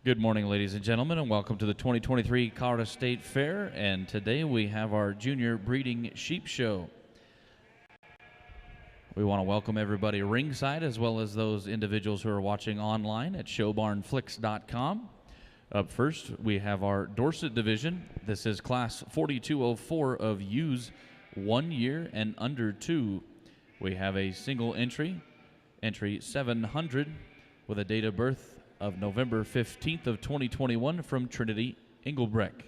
Good morning, ladies and gentlemen, and welcome to the 2023 Colorado State Fair. And today we have our Junior Breeding Sheep Show. We want to welcome everybody ringside, as well as those individuals who are watching online at showbarnflix.com. Up first, we have our Dorset division. This is Class 4204 of ewes 1 year and under 2. We have a single entry 700, with a date of birth of November 15th of 2021 from Trinity Engelbrecht.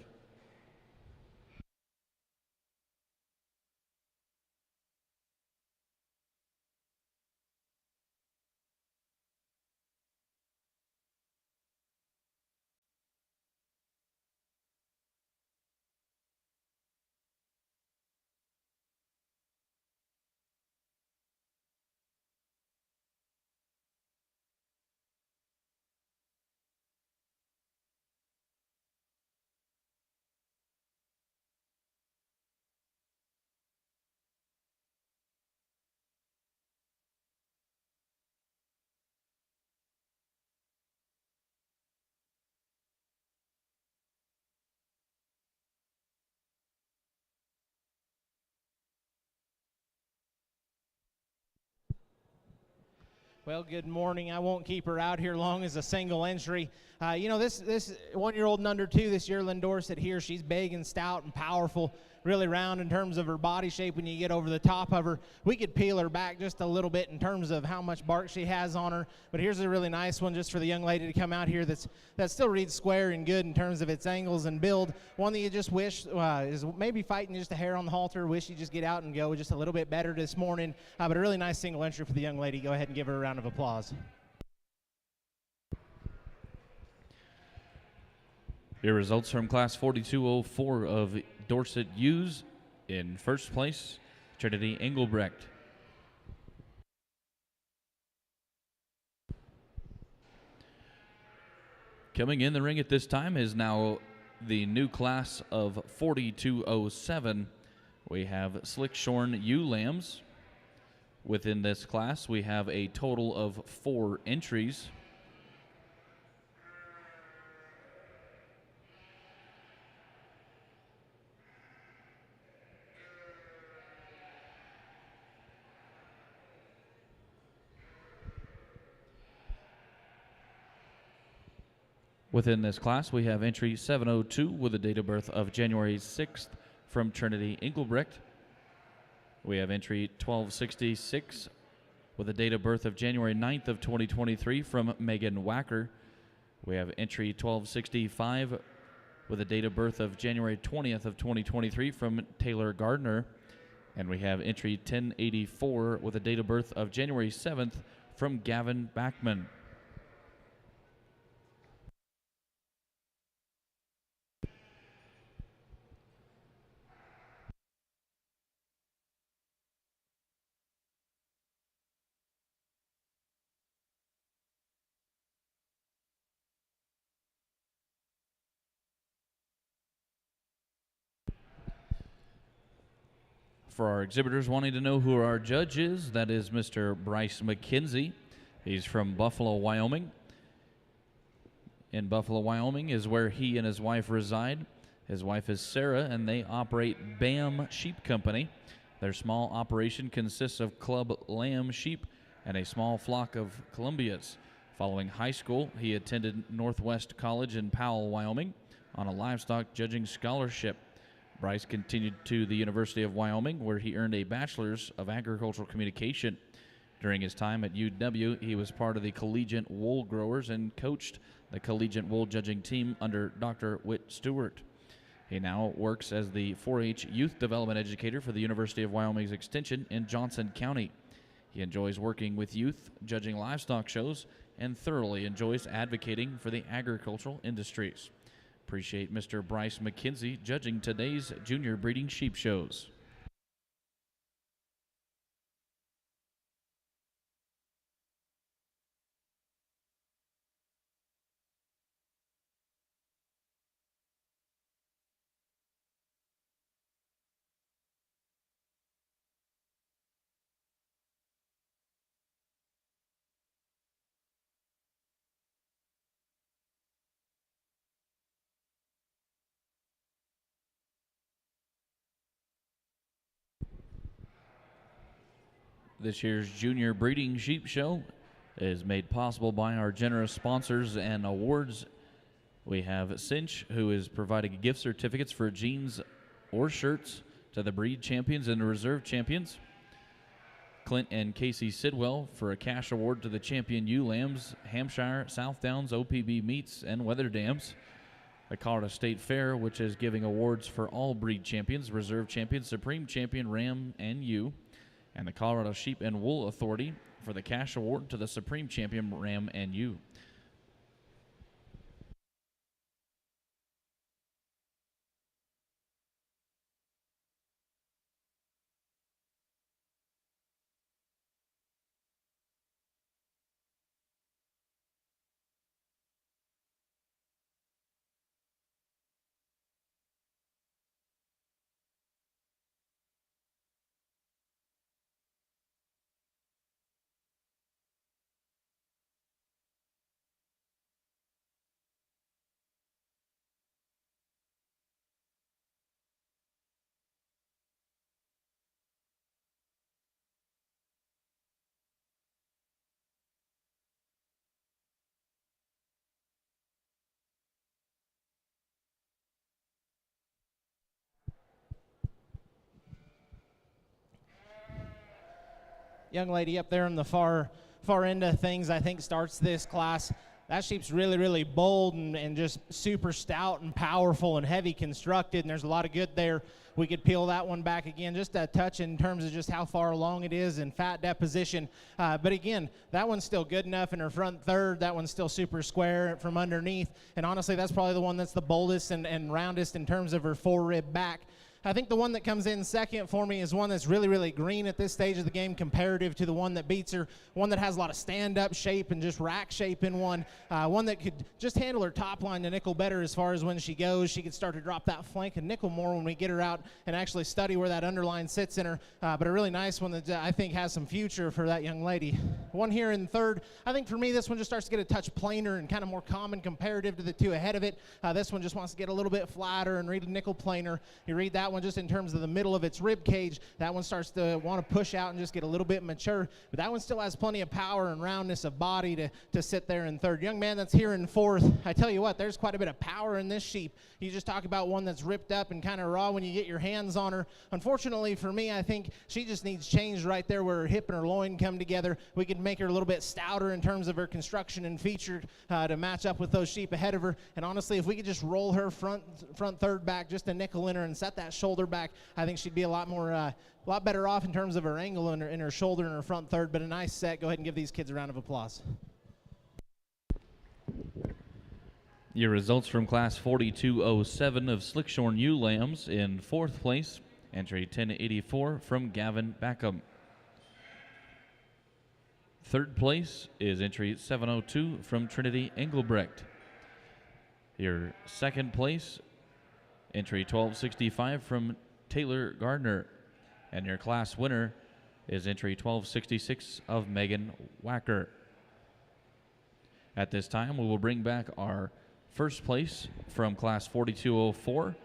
Well, good morning. I won't keep her out here long as a single entry. This 1 year old and under 2, this yearling Dorset here, she's big and stout and powerful, really round in terms of her body shape. When you get over the top of her, we could peel her back just a little bit in terms of how much bark she has on her. But here's a really nice one just for the young lady to come out here that still reads square and good in terms of its angles and build. One that you just wish is maybe fighting just a hair on the halter. Wish you just get out and go just a little bit better this morning. But a really nice single entry for the young lady. Go ahead and give her a round of applause. Your results from Class 4204 of Dorset ewes. In first place, Trinity Engelbrecht. Coming in the ring at this time is now the new class of 4207. We have Slick Shorn ewe lambs. Within this class, we have a total of 4 entries. Within this class, we have entry 702 with a date of birth of January 6th from Trinity Engelbrecht. We have entry 1266 with a date of birth of January 9th of 2023 from Megan Wacker. We have entry 1265 with a date of birth of January 20th of 2023 from Taylor Gardner. And we have entry 1084 with a date of birth of January 7th from Gavin Backman. For our exhibitors wanting to know who our judge is, that is Mr. Bryce McKenzie. He's from Buffalo, Wyoming. In Buffalo, Wyoming is where he and his wife reside. His wife is Sarah, and they operate BAM Sheep Company. Their small operation consists of club lamb sheep and a small flock of Columbias. Following high school, he attended Northwest College in Powell, Wyoming, on a livestock judging scholarship. Bryce continued to the University of Wyoming, where he earned a Bachelor's of Agricultural Communication. During his time at UW, he was part of the collegiate wool growers and coached the collegiate wool judging team under Dr. Whit Stewart. He now works as the 4-H youth development educator for the University of Wyoming's Extension in Johnson County. He enjoys working with youth, judging livestock shows, and thoroughly enjoys advocating for the agricultural industries. Appreciate Mr. Bryce McKenzie judging today's junior breeding sheep shows. This year's Junior Breeding Sheep Show is made possible by our generous sponsors and awards. We have Cinch, who is providing gift certificates for jeans or shirts to the breed champions and the reserve champions. Clint and Casey Sidwell for a cash award to the champion ewe lambs, Hampshire, South Downs, OPB meets, and Weather Dams. The Colorado State Fair, which is giving awards for all breed champions, reserve champion, supreme champion, ram, and ewe. And the Colorado Sheep and Wool Authority for the cash award to the supreme champion, ram, and ewe. Young lady up there in the far end of things, I think, starts this class. That sheep's really, really bold and just super stout and powerful and heavy constructed, and there's a lot of good there. We could peel that one back again just a touch in terms of just how far along it is in fat deposition. But again, that one's still good enough in her front third. That one's still super square from underneath. And honestly, that's probably the one that's the boldest and roundest in terms of her forerib back. I think the one that comes in second for me is one that's really, really green at this stage of the game comparative to the one that beats her, one that has a lot of stand-up shape and just rack shape in one that could just handle her top line to nickel better as far as when she goes. She could start to drop that flank and nickel more when we get her out and actually study where that underline sits in her, but a really nice one that I think has some future for that young lady. One here in third, I think for me this one just starts to get a touch plainer and kind of more common comparative to the two ahead of it. This one just wants to get a little bit flatter and read a nickel plainer. You read that one just in terms of the middle of its rib cage, that one starts to want to push out and just get a little bit mature, but that one still has plenty of power and roundness of body to sit there in third. Young man that's here in fourth, I tell you what, there's quite a bit of power in this sheep. You just talk about one that's ripped up and kind of raw when you get your hands on her. Unfortunately for me, I think she just needs change right there where her hip and her loin come together. We could make her a little bit stouter in terms of her construction and feature to match up with those sheep ahead of her. And honestly, if we could just roll her front third back, just a nickel in her and set that shoulder back, I think she'd be a lot better off in terms of her angle in her shoulder and her front third. But a nice set. Go ahead and give these kids a round of applause. Your results from Class 4207 of Slickshorn ewe lambs. In fourth place, entry 1084 from Gavin Backham. Third place is entry 702 from Trinity Engelbrecht. Your second place, entry 1265 from Taylor Gardner. And your class winner is entry 1266 of Megan Wacker. At this time, we will bring back our first place from Class 4204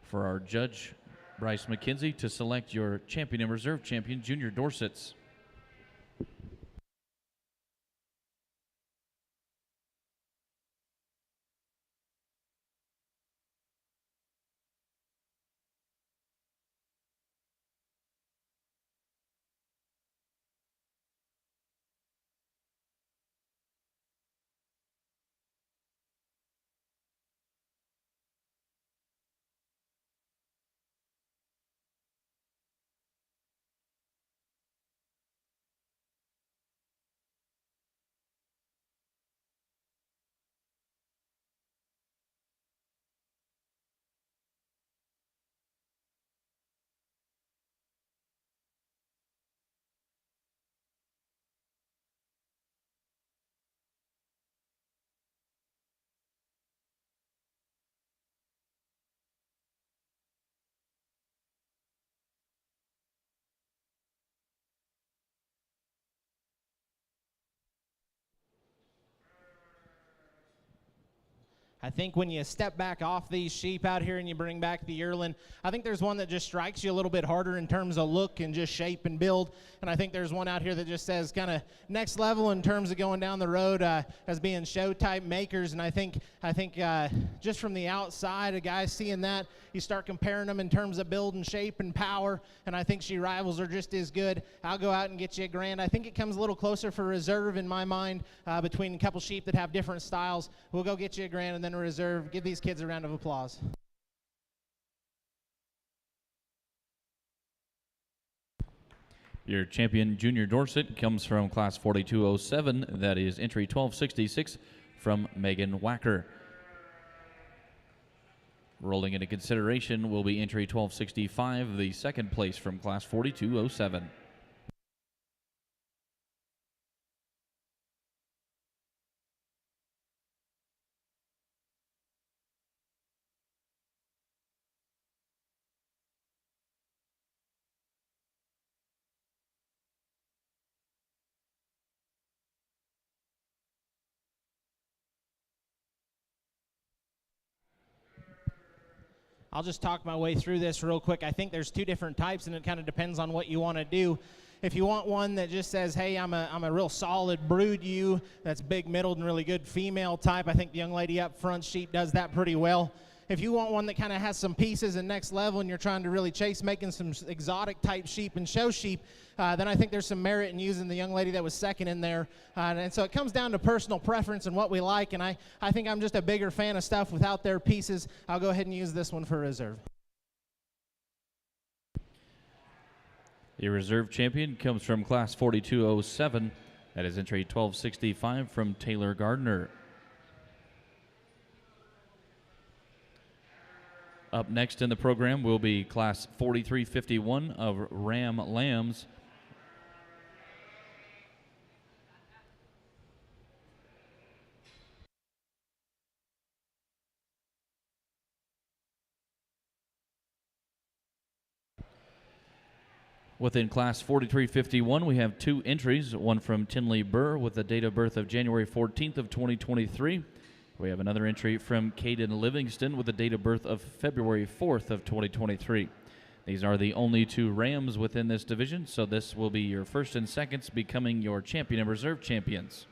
for our judge, Bryce McKenzie, to select your champion and reserve champion, Junior Dorsets. I think when you step back off these sheep out here and you bring back the yearling, I think there's one that just strikes you a little bit harder in terms of look and just shape and build. And I think there's one out here that just says kind of next level in terms of going down the road as being show type makers. And I think just from the outside, a guy seeing that, you start comparing them in terms of build and shape and power. And I think she rivals are just as good. I'll go out and get you a grand. I think it comes a little closer for reserve in my mind between a couple sheep that have different styles. We'll go get you a grand and then a reserve. Give these kids a round of applause. Your champion, Junior Dorset, comes from Class 4207. That is entry 1266 from Megan Wacker. Rolling into consideration will be entry 1265, the second place from Class 4207. I'll just talk my way through this real quick. I think there's two different types, and it kind of depends on what you want to do. If you want one that just says, hey, I'm a real solid brood ewe, that's big middled and really good female type, I think the young lady up front sheep does that pretty well. If you want one that kind of has some pieces and next level and you're trying to really chase making some exotic type sheep and show sheep, then I think there's some merit in using the young lady that was second in there. And so it comes down to personal preference and what we like, and I think I'm just a bigger fan of stuff without their pieces. I'll go ahead and use this one for reserve. Your reserve champion comes from Class 4207. That is entry 1265 from Taylor Gardner. Up next in the program will be Class 4351 of Ram Lambs. Within Class 4351, we have two entries, one from Tinley Burr with a date of birth of January 14th of 2023. We have another entry from Caden Livingston with a date of birth of February 4th of 2023. These are the only two Rams within this division, so this will be your first and seconds becoming your champion and reserve champions.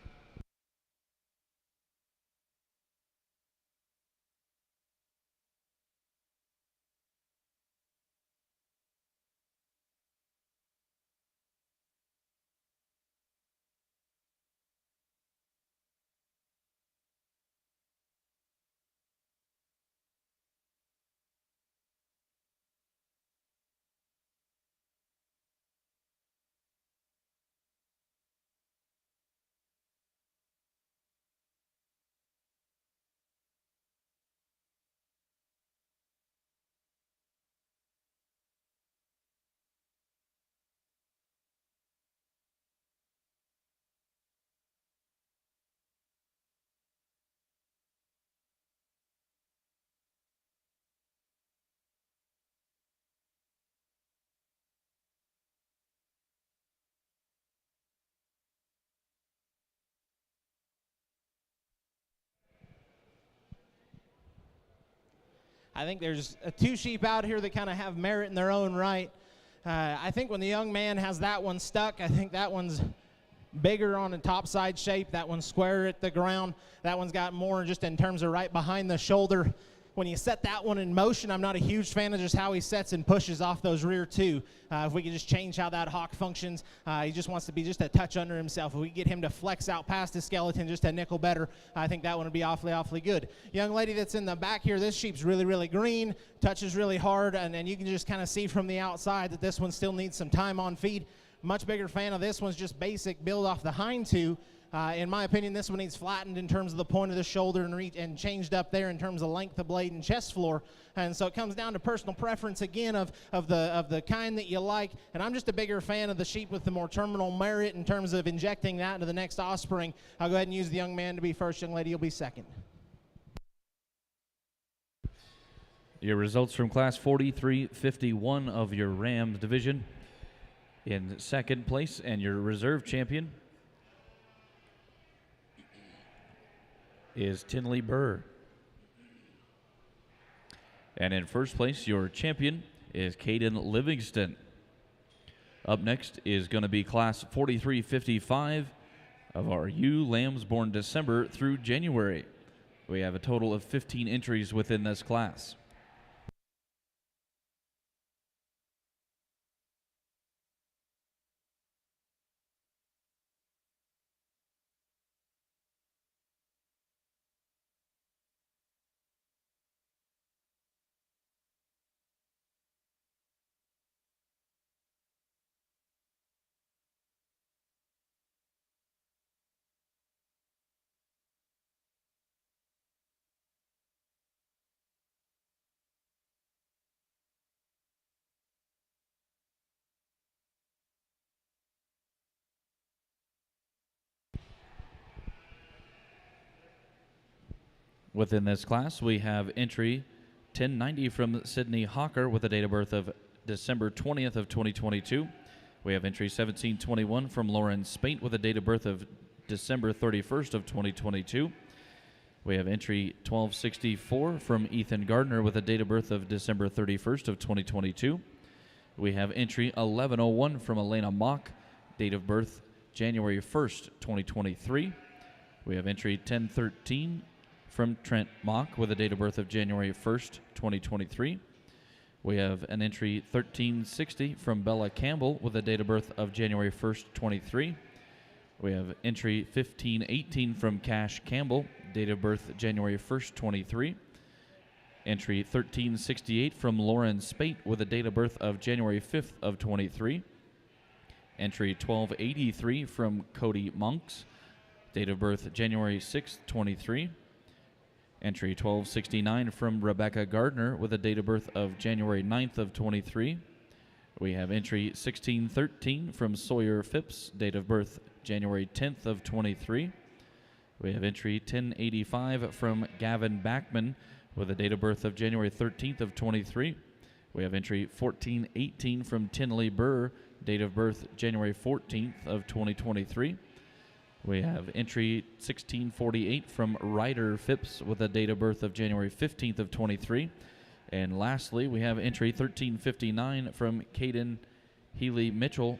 I think there's two sheep out here that kind of have merit in their own right. I think when the young man has that one stuck, I think that one's bigger on the top side shape. That one's square at the ground. That one's got more just in terms of right behind the shoulder. When you set that one in motion, I'm not a huge fan of just how he sets and pushes off those rear two. If we could just change how that hock functions, he just wants to be just a touch under himself. If we get him to flex out past his skeleton just a nickel better, I think that one would be awfully, awfully good. Young lady that's in the back here, this sheep's really, really green, touches really hard, and you can just kind of see from the outside that this one still needs some time on feed. Much bigger fan of this one's just basic build off the hind two. In my opinion, this one needs flattened in terms of the point of the shoulder and reach, and changed up there in terms of length of blade and chest floor. And so it comes down to personal preference again of the kind that you like. And I'm just a bigger fan of the sheep with the more terminal merit in terms of injecting that into the next offspring. I'll go ahead and use the young man to be first. Young lady will be second. Your results from Class 4351 of your Rams division. In second place and your reserve champion is Tinley Burr. And in first place, your champion is Caden Livingston. Up next is going to be class 4355 of our ewe lambs born December through January. We have a total of 15 entries within this class. Within this class, we have entry 1090 from Sydney Hawker with a date of birth of December 20th of 2022. We have entry 1721 from Lauren Spate with a date of birth of December 31st of 2022. We have entry 1264 from Ethan Gardner with a date of birth of December 31st of 2022. We have entry 1101 from Elena Mock, date of birth January 1st, 2023. We have entry 1013 from Trent Mock with a date of birth of January 1st, 2023. We have an entry 1360 from Bella Campbell with a date of birth of January 1st, 23. We have entry 1518 from Cash Campbell, date of birth January 1st, 23. Entry 1368 from Lauren Spate with a date of birth of January 5th of 23. Entry 1283 from Cody Monks, date of birth January 6th, 23. Entry 1269 from Rebecca Gardner with a date of birth of January 9th of 23. We have entry 1613 from Sawyer Phipps, date of birth January 10th of 23. We have entry 1085 from Gavin Backman with a date of birth of January 13th of 23. We have entry 1418 from Tinley Burr, date of birth January 14th of 2023. We have entry 1648 from Ryder Phipps with a date of birth of January 15th of 23. And lastly, we have entry 1359 from Caden Healy Mitchell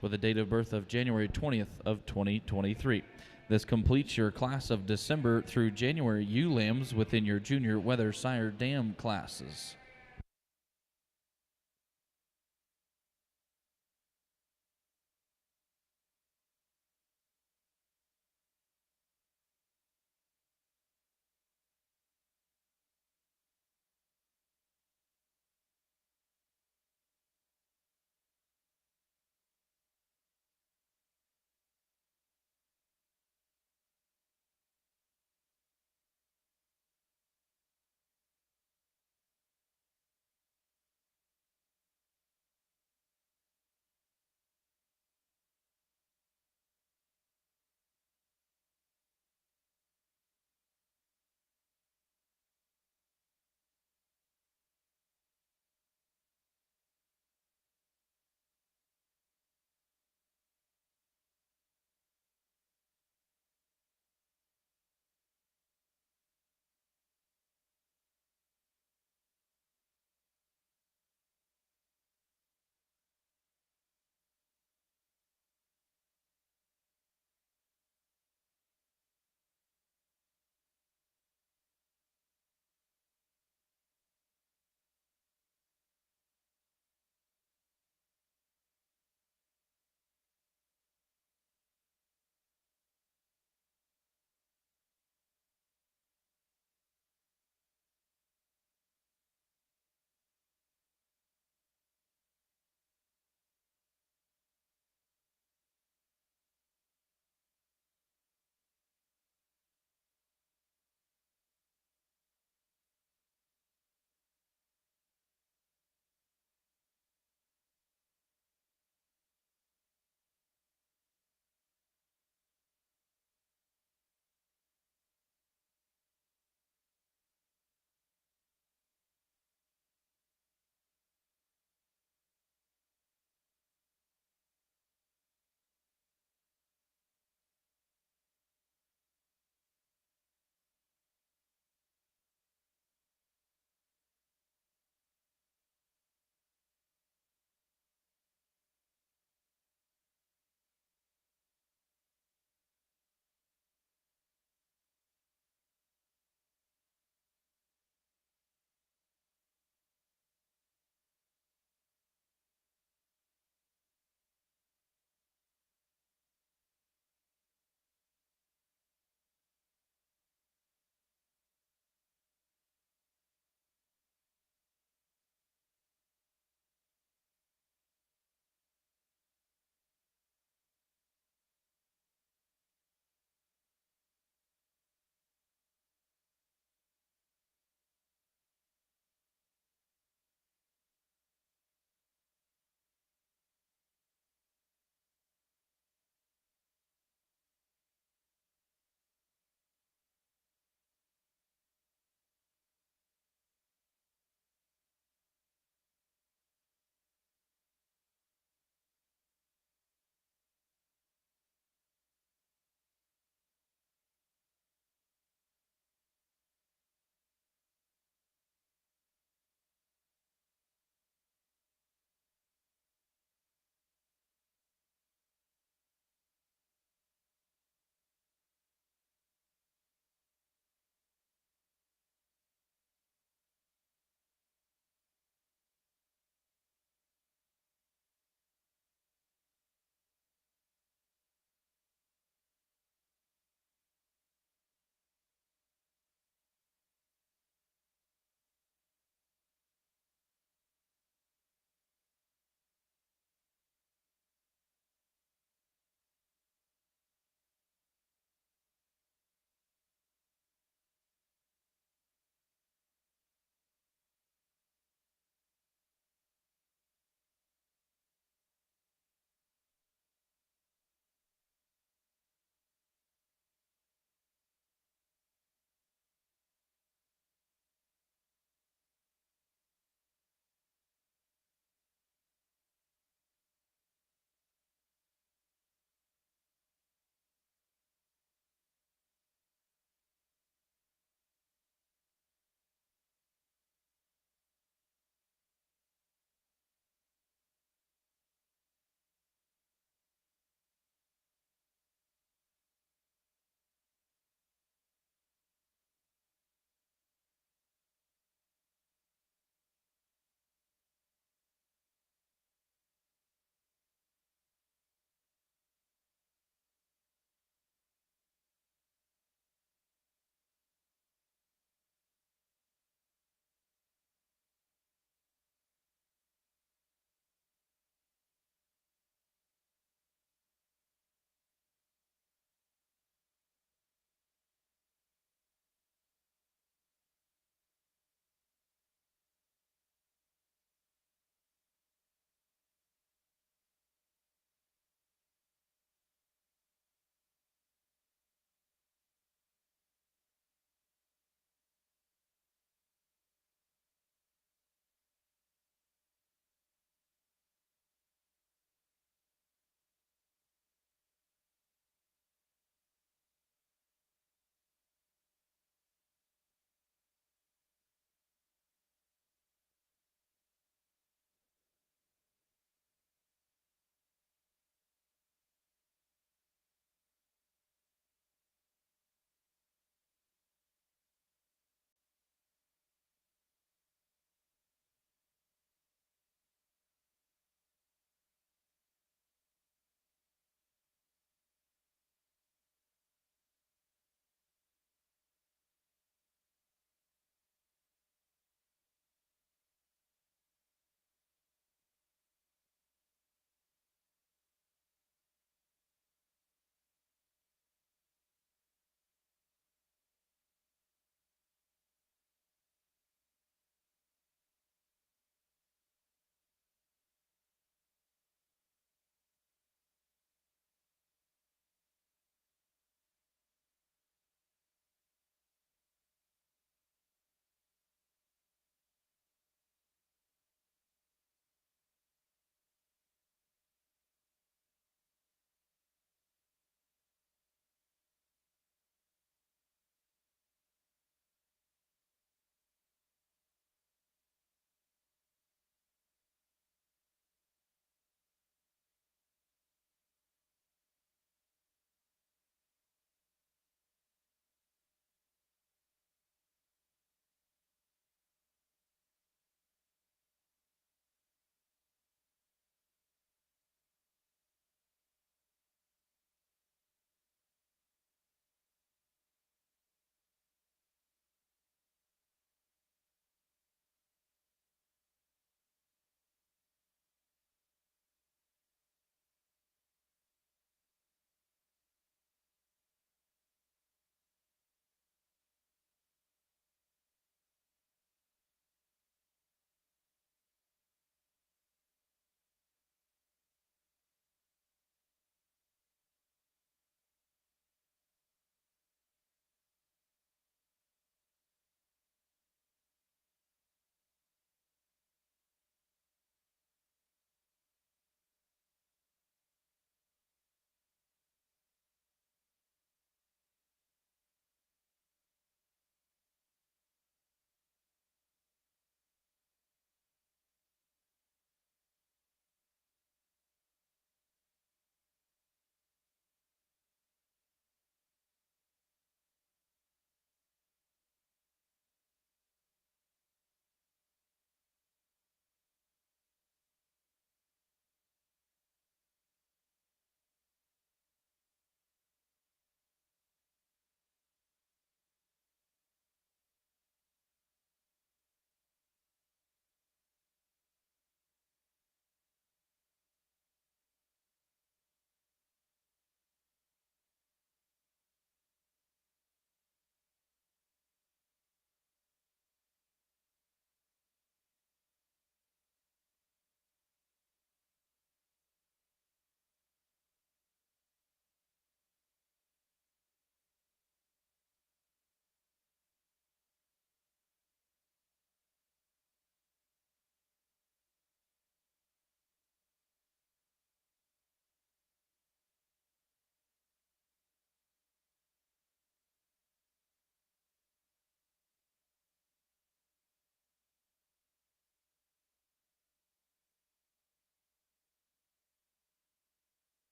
with a date of birth of January 20th of 2023. This completes your class of December through January ewe lambs within your junior Weather Sire Dam classes.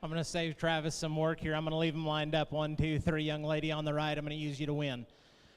I'm going to save Travis some work here. I'm going to leave him lined up. 1, 2, 3, young lady on the right. I'm going to use you to win.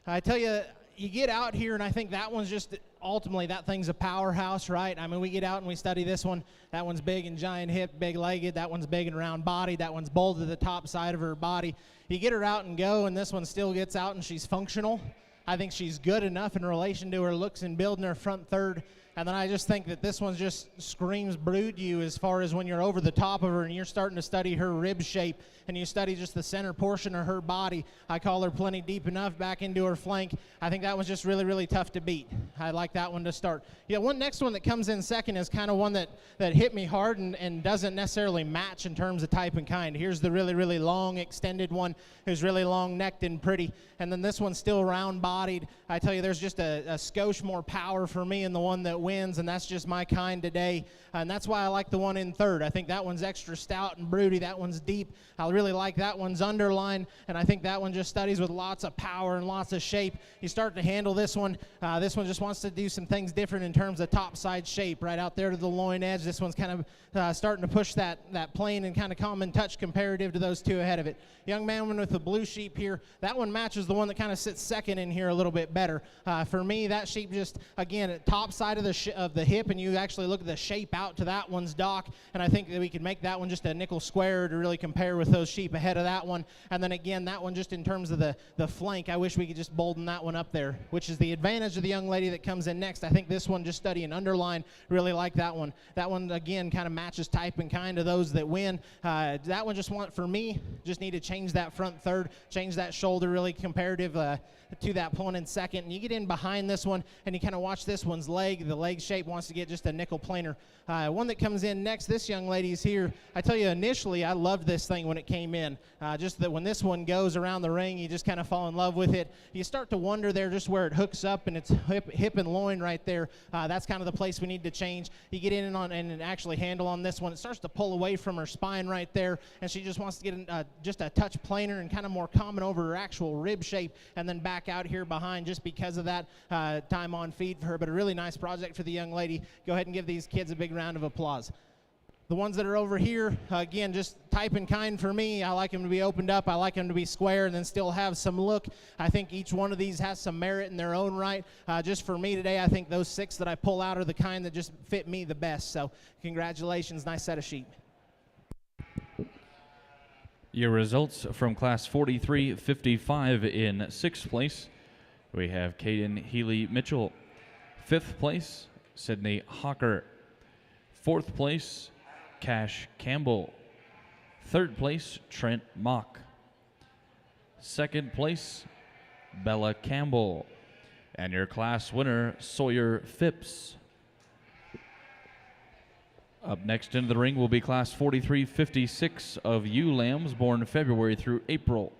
I tell you, you get out here, and I think that one's just ultimately that thing's a powerhouse, right? I mean, we get out and we study this one. That one's big and giant hip, big-legged. That one's big and round body. That one's bold to the top side of her body. You get her out and go, and this one still gets out, and she's functional. I think she's good enough in relation to her looks and building her front third. And then I just think that this one just screams brood you as far as when you're over the top of her and you're starting to study her rib shape and you study just the center portion of her body. I call her plenty deep enough back into her flank. I think that one's just really, really tough to beat. I like that one to start. Yeah, next one that comes in second is kind of one that hit me hard and doesn't necessarily match in terms of type and kind. Here's the really, really long extended one who's really long-necked and pretty. And then this one's still round-bodied. I tell you, there's just a skosh more power for me in the one that wins, and that's just my kind today. And that's why I like the one in third. I think that one's extra stout and broody. That one's deep. I really like that one's underline, and I think that one just studies with lots of power and lots of shape. You start to handle this one. This one just wants to do some things different in terms of top-side shape, right out there to the loin edge. This one's kind of starting to push that plain and kind of common touch comparative to those two ahead of it. Young man with the blue sheep here, that one matches the one that kind of sits second in here a little bit better. For me, that sheep just, again, at top side of the hip, and you actually look at the shape out to that one's dock, and I think that we could make that one just a nickel square to really compare with those sheep ahead of that one. And then again, that one just in terms of the flank, I wish we could just bolden that one up there, which is the advantage of the young lady that comes in next. I think this one just studying underline, really like that one. That one, again, kind of matches type and kind of those that win. That one just for me, just need to change that front third, change that shoulder really comparative to that one in second. And you get in behind this one, and you kind of watch this one's leg. The leg shape wants to get just a nickel planer. One that comes in next, this young lady's here. I tell you, initially, I loved this thing when it came in. Just that when this one goes around the ring, you just kind of fall in love with it. You start to wonder there just where it hooks up, and it's hip and loin right there. That's kind of the place we need to change. You get in and actually handle on this one. It starts to pull away from her spine right there, and she just wants to get just a touch plainer and kind of more common over her actual rib shape, and then back out here behind just because of that time on feed for her. But a really nice project for the young lady. Go ahead and give these kids a big round of applause. The ones that are over here, again, just type and kind for me. I like them to be opened up. I like them to be square and then still have some look. I think each one of these has some merit in their own right. Just for me today, I think those 6 that I pull out are the kind that just fit me the best. So congratulations, nice set of sheep. Your results from Class 43-55 in 6th place. We have Caden Healy Mitchell. 5th place, Sydney Hawker. 4th place, Cash Campbell. 3rd place, Trent Mock. 2nd place, Bella Campbell. And your class winner, Sawyer Phipps. Up next into the ring will be Class 43-56 of ewe lambs born February through April.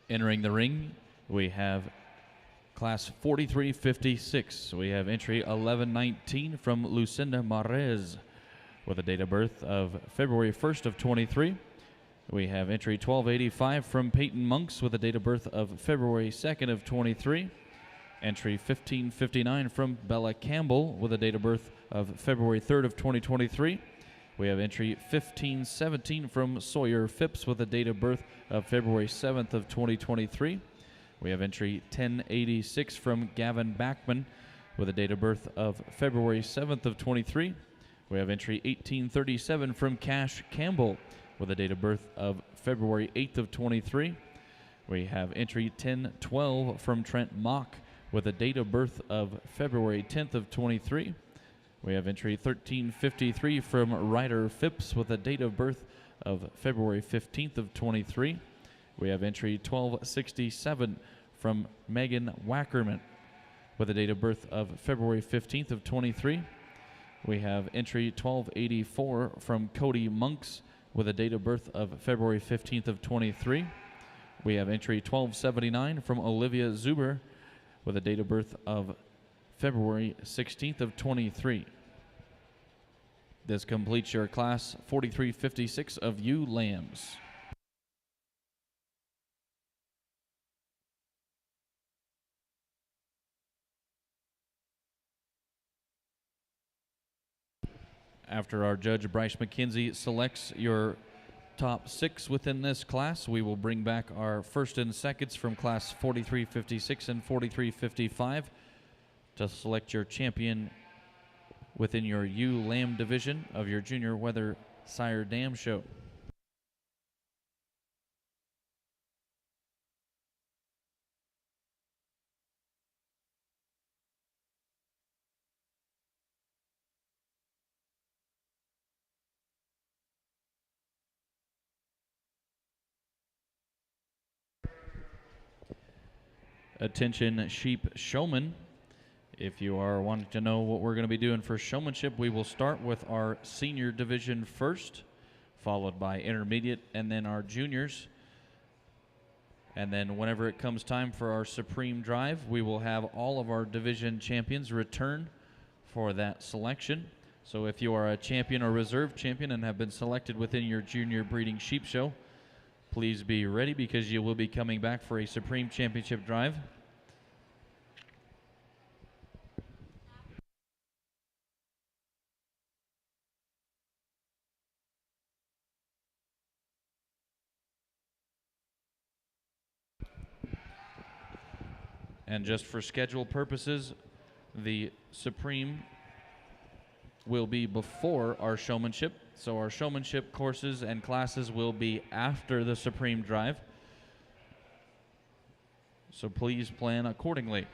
Entering the ring, we have Class 43-56. We have entry 1119 from Lucinda Marez with a date of birth of February 1st of 23. We have entry 1285 from Peyton Monks with a date of birth of February 2nd of 23. Entry 1559 from Bella Campbell with a date of birth of February 3rd of 2023. We have entry 1517 from Sawyer Phipps with a date of birth of February 7th of 2023. We have entry 1086 from Gavin Backman with a date of birth of February 7th of 23. We have entry 1837 from Cash Campbell with a date of birth of February 8th of 23. We have entry 1012 from Trent Mock with a date of birth of February 10th of 23. We have entry 1353 from Ryder Phipps with a date of birth of February 15th of 23. We have entry 1267 from Megan Wackerman with a date of birth of February 15th of 23. We have entry 1284 from Cody Monks with a date of birth of February 15th of 23. We have entry 1279 from Olivia Zuber with a date of birth of February 16th of 23. This completes your class 4356 of ewe lambs. After our judge Bryce McKenzie selects your top 6 within this class, we will bring back our first and seconds from class 4356 and 4355 to select your champion within your ewe lamb division of your junior Weather Sire Dam Show. Attention sheep showmen. If you are wanting to know what we're going to be doing for showmanship, we will start with our senior division first, followed by intermediate, and then our juniors. And then whenever it comes time for our Supreme Drive, we will have all of our division champions return for that selection. So if you are a champion or reserve champion and have been selected within your junior breeding sheep show, please be ready because you will be coming back for a Supreme Championship Drive. And just for schedule purposes, the Supreme will be before our showmanship. So our showmanship courses and classes will be after the Supreme Drive. So please plan accordingly.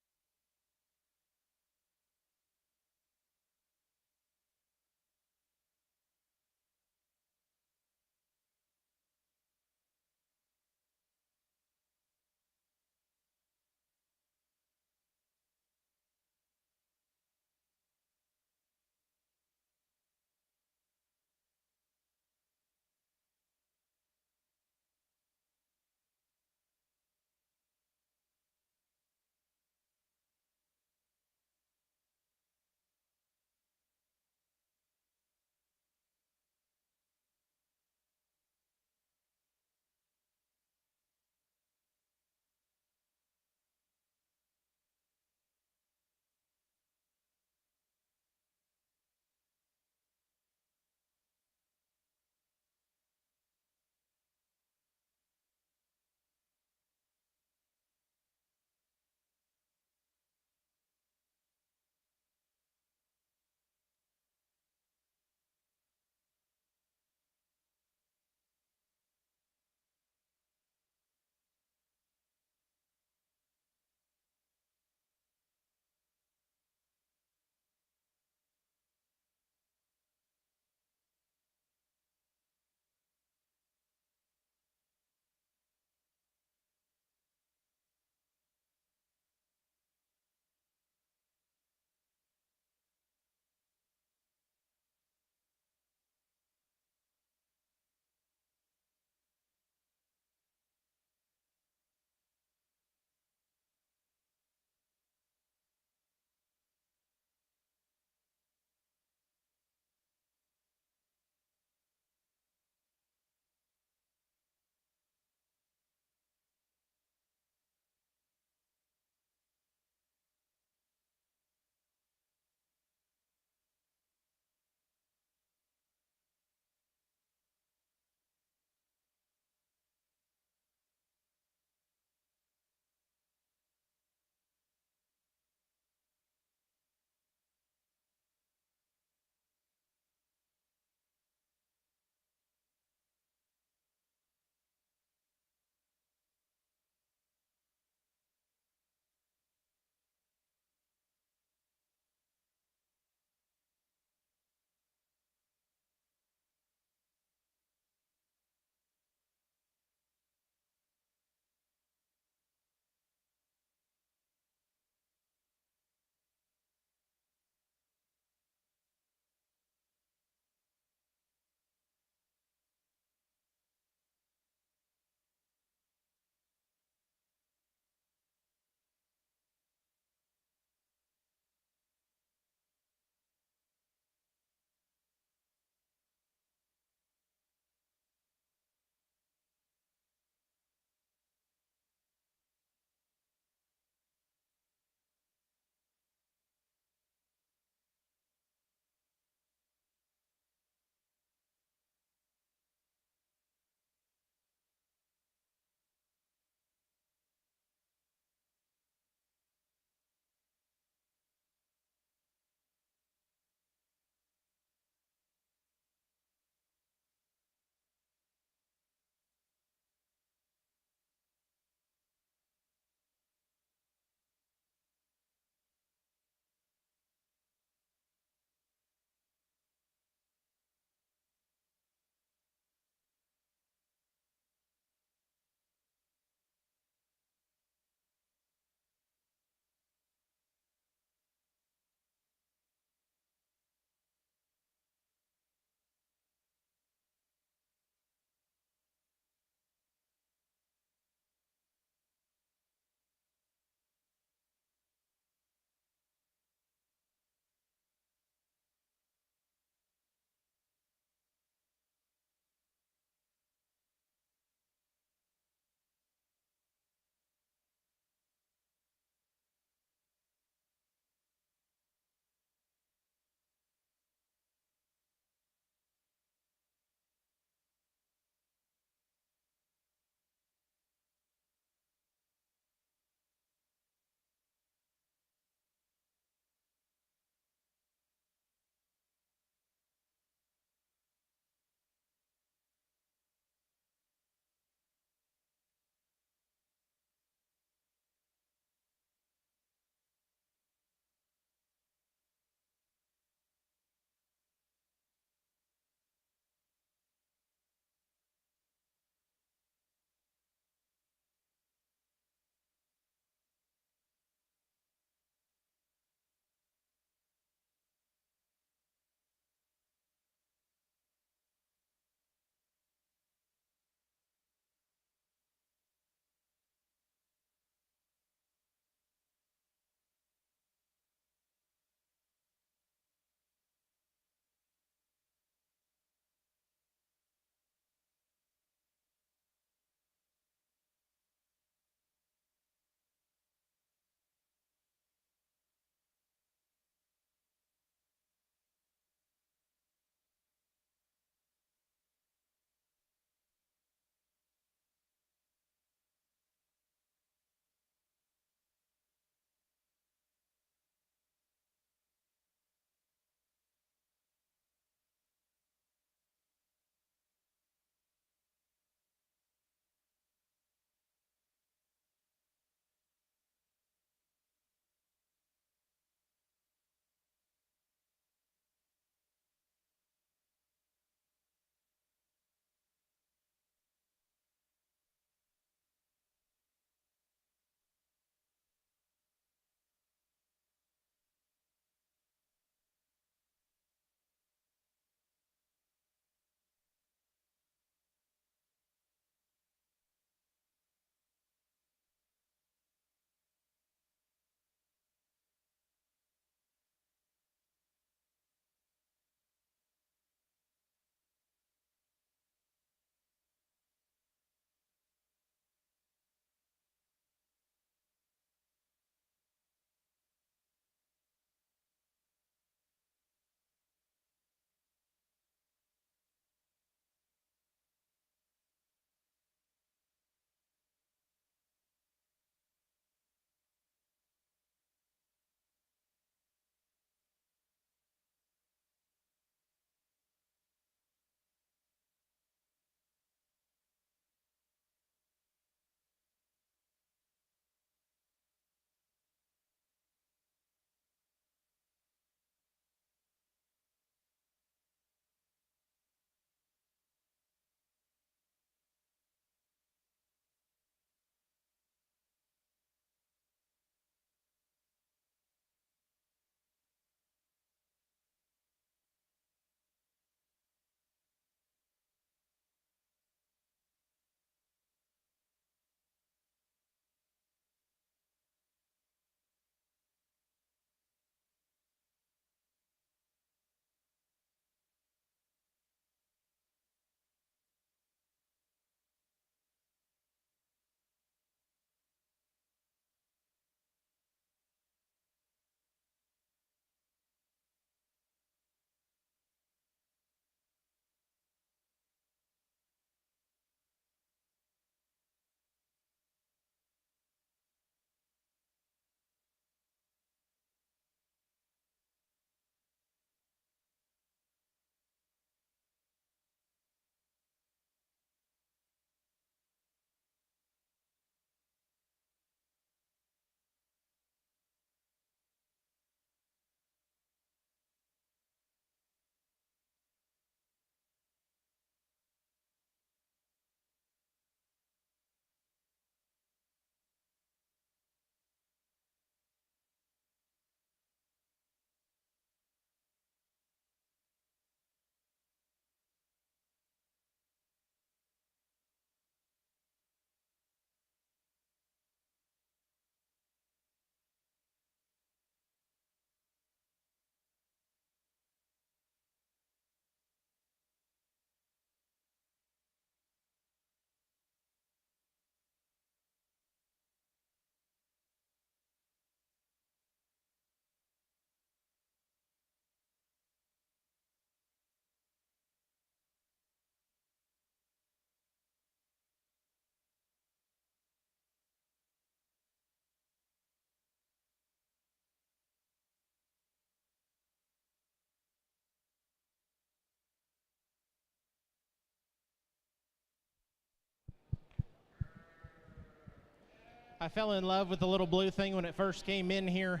I fell in love with the little blue thing when it first came in here.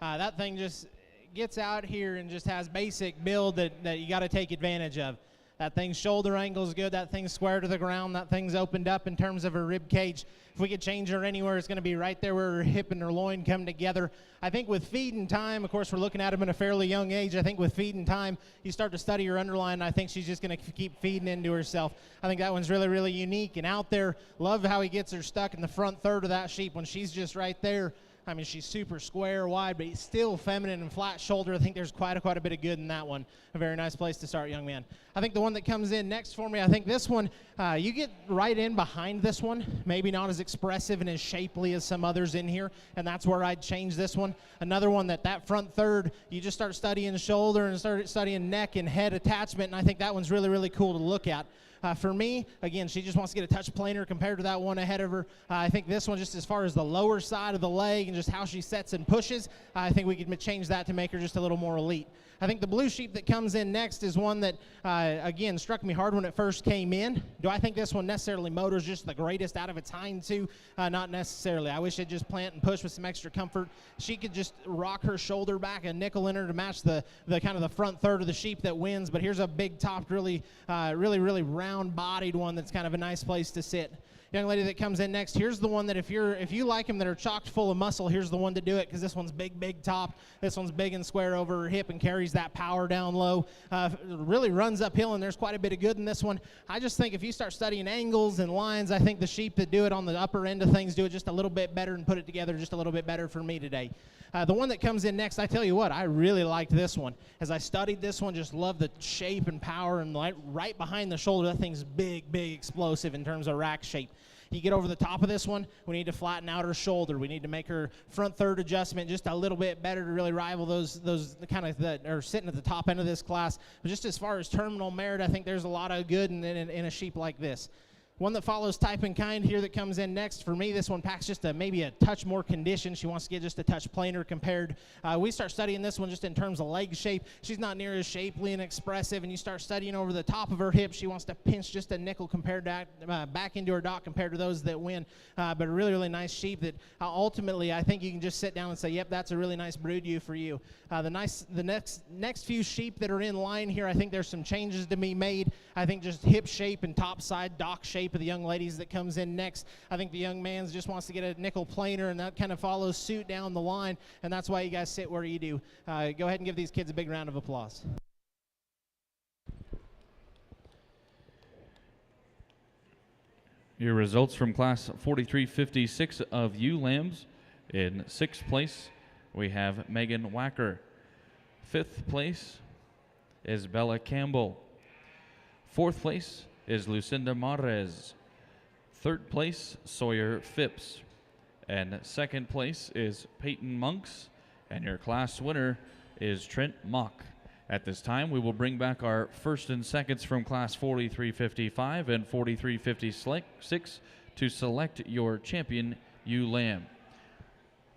That thing just gets out here and just has basic build that you got to take advantage of. That thing's shoulder angle is good. That thing's square to the ground. That thing's opened up in terms of her rib cage. If we could change her anywhere, it's going to be right there where her hip and her loin come together. I think with feeding time, of course, we're looking at them at a fairly young age. I think with feeding time, you start to study her underline, and I think she's just going to keep feeding into herself. I think that one's really, really unique and out there. Love how he gets her stuck in the front third of that sheep when she's just right there. I mean, she's super square, wide, but still feminine and flat shoulder. I think there's quite a bit of good in that one. A very nice place to start, young man. I think the one that comes in next for me, I think this one, you get right in behind this one. Maybe not as expressive and as shapely as some others in here, and that's where I'd change this one. Another one that front third, you just start studying shoulder and start studying neck and head attachment, and I think that one's really, really cool to look at. For me, again, she just wants to get a touch plainer compared to that one ahead of her. I think this one, just as far as the lower side of the leg and just how she sets and pushes, I think we could change that to make her just a little more elite. I think the blue sheep that comes in next is one that, again, struck me hard when it first came in. Do I think this one necessarily motors just the greatest out of its hind two? Not necessarily. I wish it'd just plant and push with some extra comfort. She could just rock her shoulder back and nickel in her to match the kind of the front third of the sheep that wins. But here's a big topped, really round-bodied one that's kind of a nice place to sit. Young lady that comes in next, here's the one that if you like them that are chocked full of muscle, here's the one to do it, because this one's big top. This one's big and square over her hip and carries that power down low. Really runs uphill, and there's quite a bit of good in this one. I just think if you start studying angles and lines, I think the sheep that do it on the upper end of things do it just a little bit better and put it together just a little bit better for me today. The one that comes in next, I tell you what, I really liked this one. As I studied this one, just love the shape and power, and right behind the shoulder, that thing's big explosive in terms of rack shape. You get over the top of this one, we need to flatten out her shoulder. We need to make her front third adjustment just a little bit better to really rival those kind of that are sitting at the top end of this class. But just as far as terminal merit, I think there's a lot of good in a sheep like this. One that follows Type and Kind here that comes in next. For me, this one packs just maybe a touch more condition. She wants to get just a touch plainer compared. We start studying this one just in terms of leg shape. She's not near as shapely and expressive, and you start studying over the top of her hip. She wants to pinch just a nickel compared to back into her dock compared to those that win. But a really nice sheep that ultimately I think you can just sit down and say, yep, that's a really nice brood ewe for you. The next few sheep that are in line here, I think there's some changes to be made. I think just hip shape and top side dock shape of the young ladies that comes in next. I think the young man's just wants to get a nickel planer, and that kind of follows suit down the line, and that's why you guys sit where you do. Go ahead and give these kids a big round of applause. Your results from class 4356 of ewe lambs. In 6th place, we have Megan Wacker. 5th place is Bella Campbell. 4th place is Lucinda Marrez. 3rd place, Sawyer Phipps. And 2nd place is Peyton Monks. And your class winner is Trent Mock. At this time, we will bring back our first and seconds from class 4355 and 4356 to select your champion ewe lamb.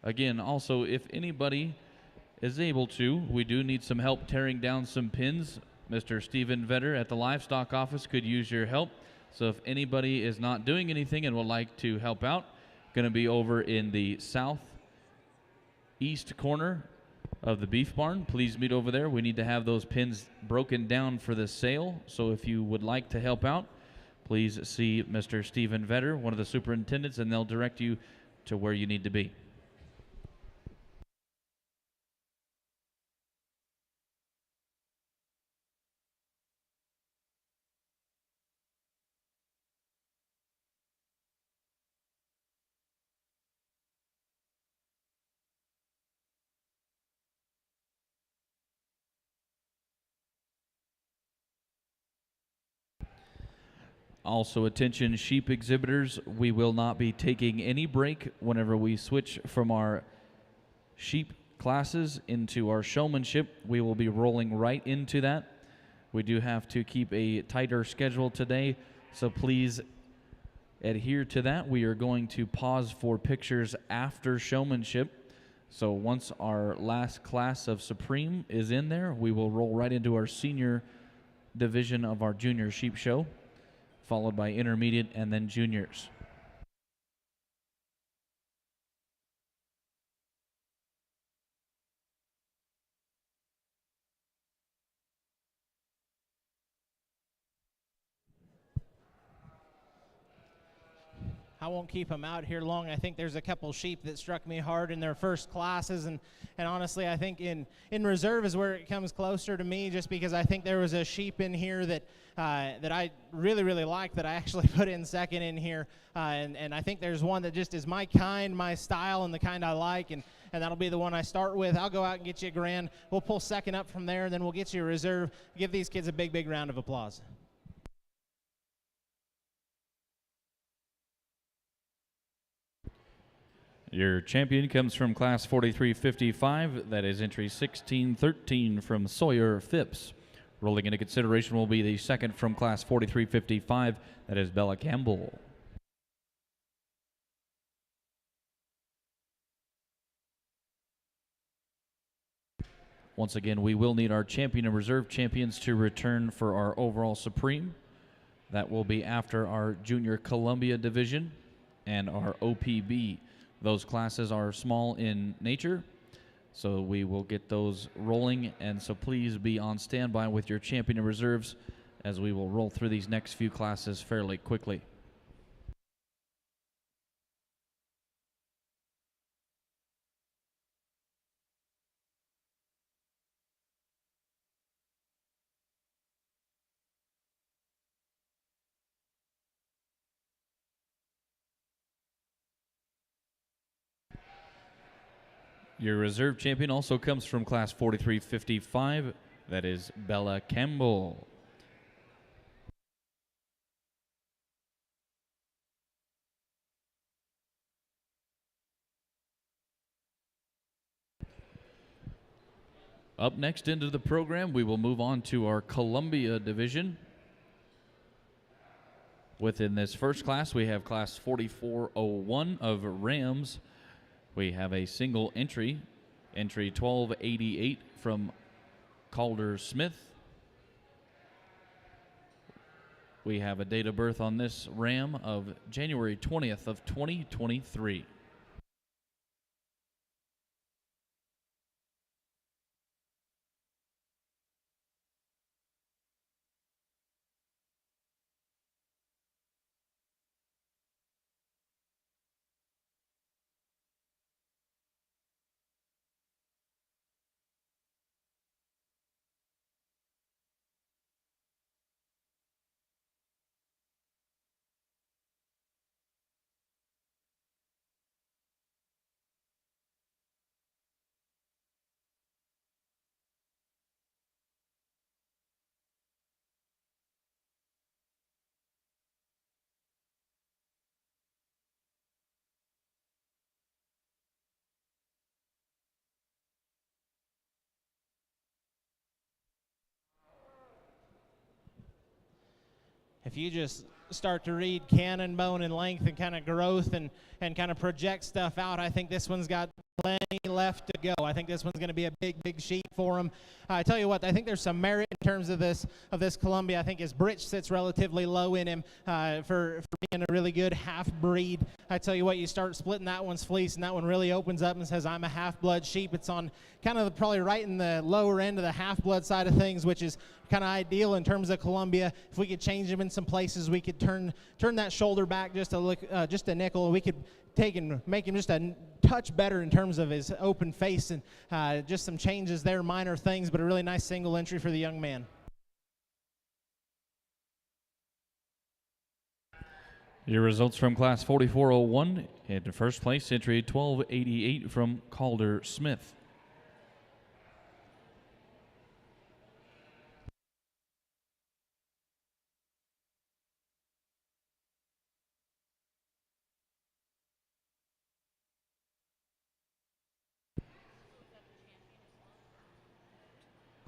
Again, also, if anybody is able to, we do need some help tearing down some pins. Mr. Stephen Vetter at the livestock office could use your help. So if anybody is not doing anything and would like to help out, going to be over in the southeast corner of the beef barn. Please meet over there. We need to have those pins broken down for the sale. So if you would like to help out, please see Mr. Stephen Vetter, one of the superintendents, and they'll direct you to where you need to be. Also, attention sheep exhibitors, we will not be taking any break whenever we switch from our sheep classes into our showmanship. We will be rolling right into that. We do have to keep a tighter schedule today, so please adhere to that. We are going to pause for pictures after showmanship. So once our last class of Supreme is in there, we will roll right into our senior division of our junior sheep show, followed by intermediate and then juniors. won't keep them out here long. I think there's a couple sheep that struck me hard in their first classes, and honestly, I think in reserve is where it comes closer to me, just because I think there was a sheep in here that I really liked that I actually put in second in here, and I think there's one that just is my kind, my style, and the kind I like, and that'll be the one I start with. I'll go out and get you a grand. We'll pull second up from there, and then we'll get you a reserve. Give these kids a big round of applause. Your champion comes from Class 4355. That is entry 1613 from Sawyer Phipps. Rolling into consideration will be the second from Class 4355. That is Bella Campbell. Once again, we will need our champion and reserve champions to return for our overall supreme. That will be after our Junior Columbia division and our OPB. Those classes are small in nature, so we will get those rolling, and so please be on standby with your champion and reserves as we will roll through these next few classes fairly quickly. Your reserve champion also comes from Class 4355. That is Bella Campbell. Up next into the program, we will move on to our Columbia division. Within this first class, we have Class 4401 of Rams. We have a single entry, entry 1288 from Calder Smith. We have a date of birth on this ram of January 20th of 2023. If you just start to read cannon bone and length and kind of growth and kind of project stuff out, I think this one's got plenty left to go. I think this one's going to be a big sheep for him. I tell you what, I think there's some merit in terms of this Columbia. I think his britch sits relatively low in him for being a really good half breed. I tell you what, you start splitting that one's fleece, and that one really opens up and says, I'm a half-blood sheep. It's on kind of probably right in the lower end of the half-blood side of things, which is kind of ideal in terms of Columbia. If we could change him in some places, we could turn that shoulder back just a nickel. We could take and make him just a touch better in terms of his open face, and just some changes there, minor things, but a really nice single entry for the young man. Your results from Class 4401. In first place, entry 1288 from Calder Smith.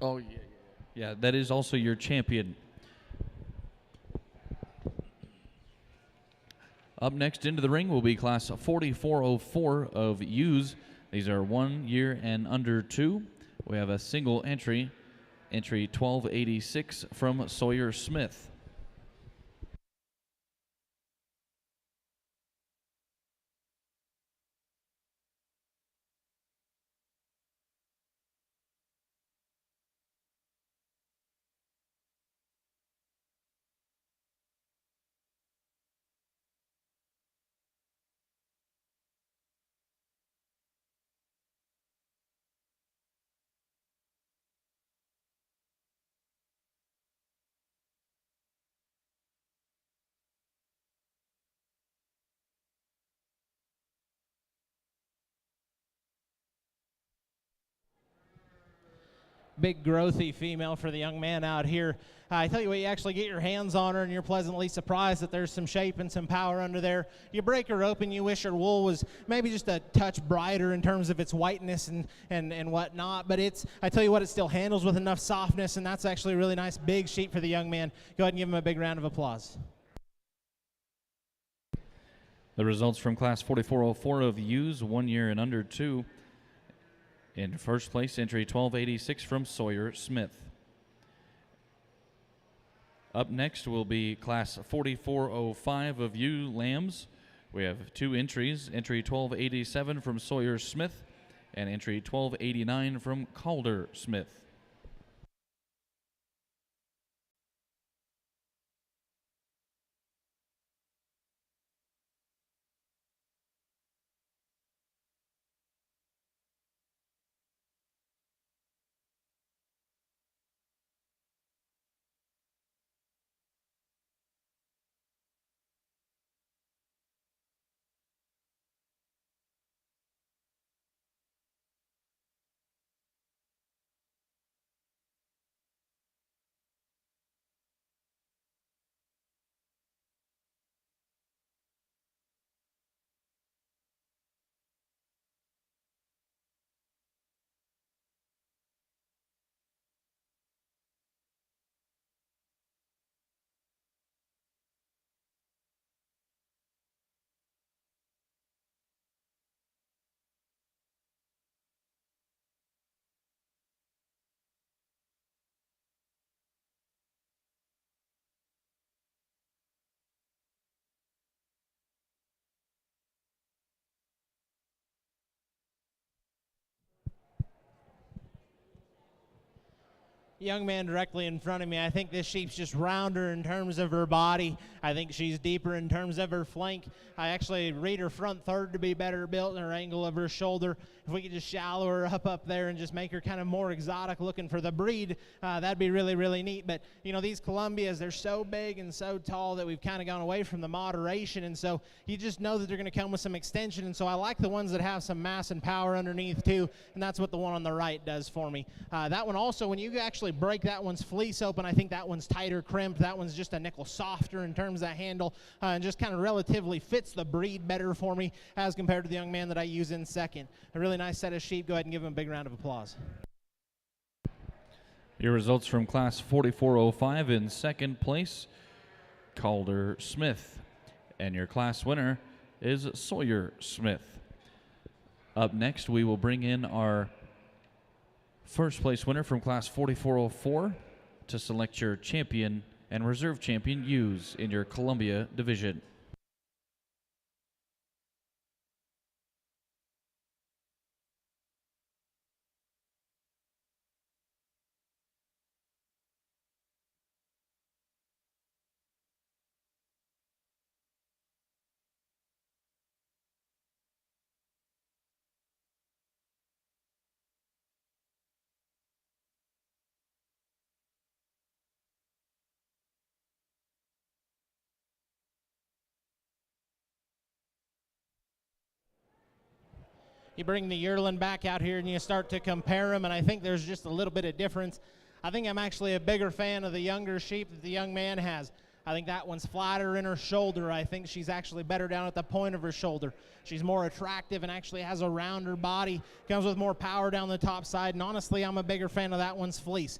Oh, yeah. Yeah, that is also your champion. Up next into the ring will be Class 4404 of ewes. These are 1 year and under 2. We have a single entry, entry 1286 from Sawyer Smith. big growthy female for the young man out here. I tell you what, you actually get your hands on her and you're pleasantly surprised that there's some shape and some power under there. You break her open, you wish her wool was maybe just a touch brighter in terms of its whiteness and whatnot, but I tell you what, it still handles with enough softness, and that's actually a really nice big sheep for the young man. Go ahead and give him a big round of applause. The results from Class 4404 of ewes 1 year and under 2. In first place, entry 1286 from Sawyer Smith. Up next will be Class 4405 of ewe lambs. We have 2 entries, entry 1287 from Sawyer Smith and entry 1289 from Calder Smith. Young man directly in front of me, I think this sheep's just rounder in terms of her body. I think she's deeper in terms of her flank. I actually read her front third to be better built and her angle of her shoulder. If we could just shallow her up there and just make her kind of more exotic looking for the breed, that'd be really, really neat. But, you know, these Columbias, they're so big and so tall that we've kind of gone away from the moderation, and so you just know that they're going to come with some extension, and so I like the ones that have some mass and power underneath too, and that's what the one on the right does for me. That one also, when you actually break that one's fleece open, I think that one's tighter crimped. That one's just a nickel softer in terms of that handle, and just kind of relatively fits the breed better for me as compared to the young man that I use in second. A really nice set of sheep. Go ahead and give him a big round of applause. Your results from Class 4405 in second place, Calder Smith. And your class winner is Sawyer Smith. Up next, we will bring in our first place winner from Class 4404 to select your champion and reserve champion ewes in your Columbia division. You bring the yearling back out here and you start to compare them, and I think there's just a little bit of difference. I think I'm actually a bigger fan of the younger sheep that the young man has. I think that one's flatter in her shoulder. I think she's actually better down at the point of her shoulder. She's more attractive and actually has a rounder body, comes with more power down the top side, and honestly, I'm a bigger fan of that one's fleece.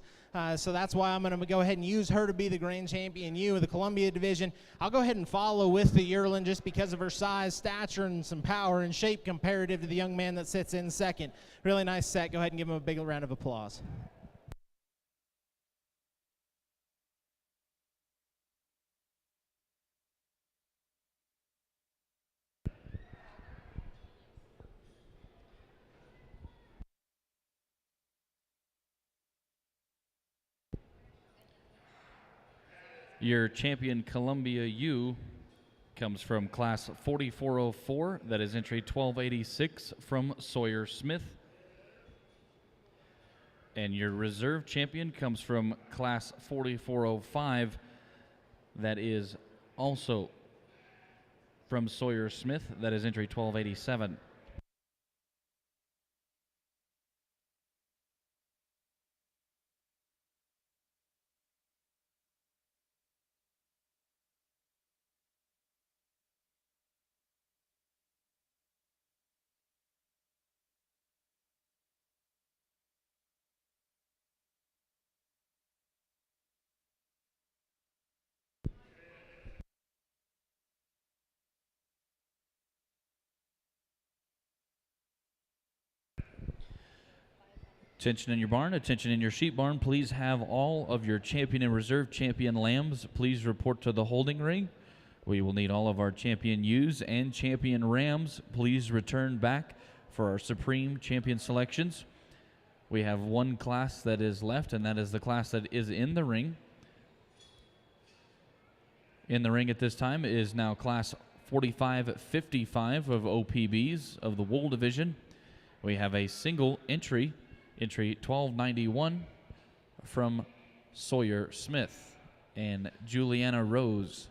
So that's why I'm going to go ahead and use her to be the grand champion ewe of the Columbia division. I'll go ahead and follow with the yearling just because of her size, stature, and some power and shape comparative to the young man that sits in second. Really nice set. Go ahead and give him a big round of applause. Your champion Columbia ewe comes from Class 4404, that is entry 1286 from Sawyer Smith. And your reserve champion comes from Class 4405, that is also from Sawyer Smith, that is entry 1287. Attention in your barn, attention in your sheep barn. Please have all of your champion and reserve champion lambs. Please report to the holding ring. We will need all of our champion ewes and champion rams. Please return back for our supreme champion selections. We have one class that is left, and that is the class that is in the ring. In the ring at this time is now class 45-55 of OPBs of the wool division. We have a single entry 1291 from Sawyer Smith and Juliana Rose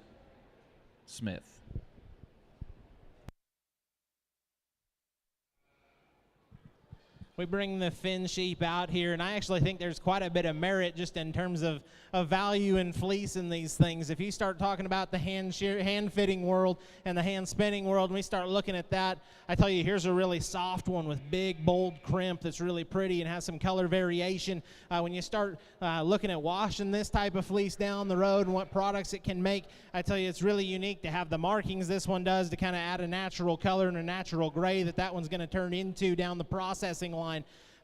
Smith. We bring the Finn sheep out here, and I actually think there's quite a bit of merit just in terms of value and fleece in these things. If you start talking about the hand fitting world and the hand spinning world, and we start looking at that, I tell you, here's a really soft one with big, bold crimp that's really pretty and has some color variation. When you start looking at washing this type of fleece down the road and what products it can make, I tell you, it's really unique to have the markings this one does to kind of add a natural color and a natural gray that one's going to turn into down the processing line.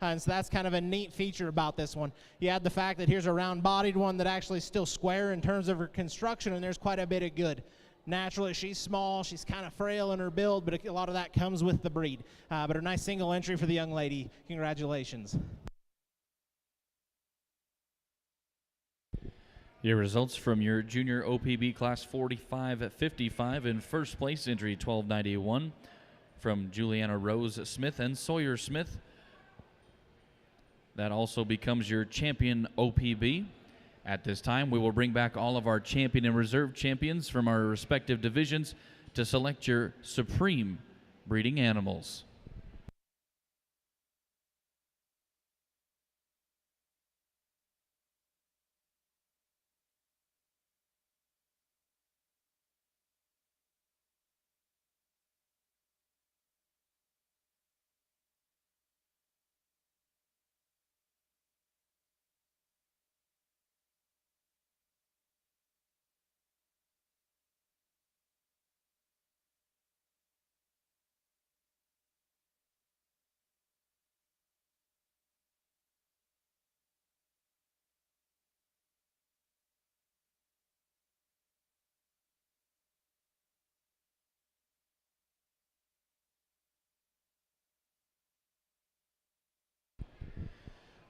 And so that's kind of a neat feature about this one. You add the fact that here's a round-bodied one that actually is still square in terms of her construction, and there's quite a bit of good. Naturally, she's small, she's kind of frail in her build, but a lot of that comes with the breed. But a nice single entry for the young lady. Congratulations. Your results from your junior OPB class 45-55. In first place, entry 1291 from Juliana Rose Smith and Sawyer Smith. That also becomes your champion OPB. At this time, we will bring back all of our champion and reserve champions from our respective divisions to select your supreme breeding animals.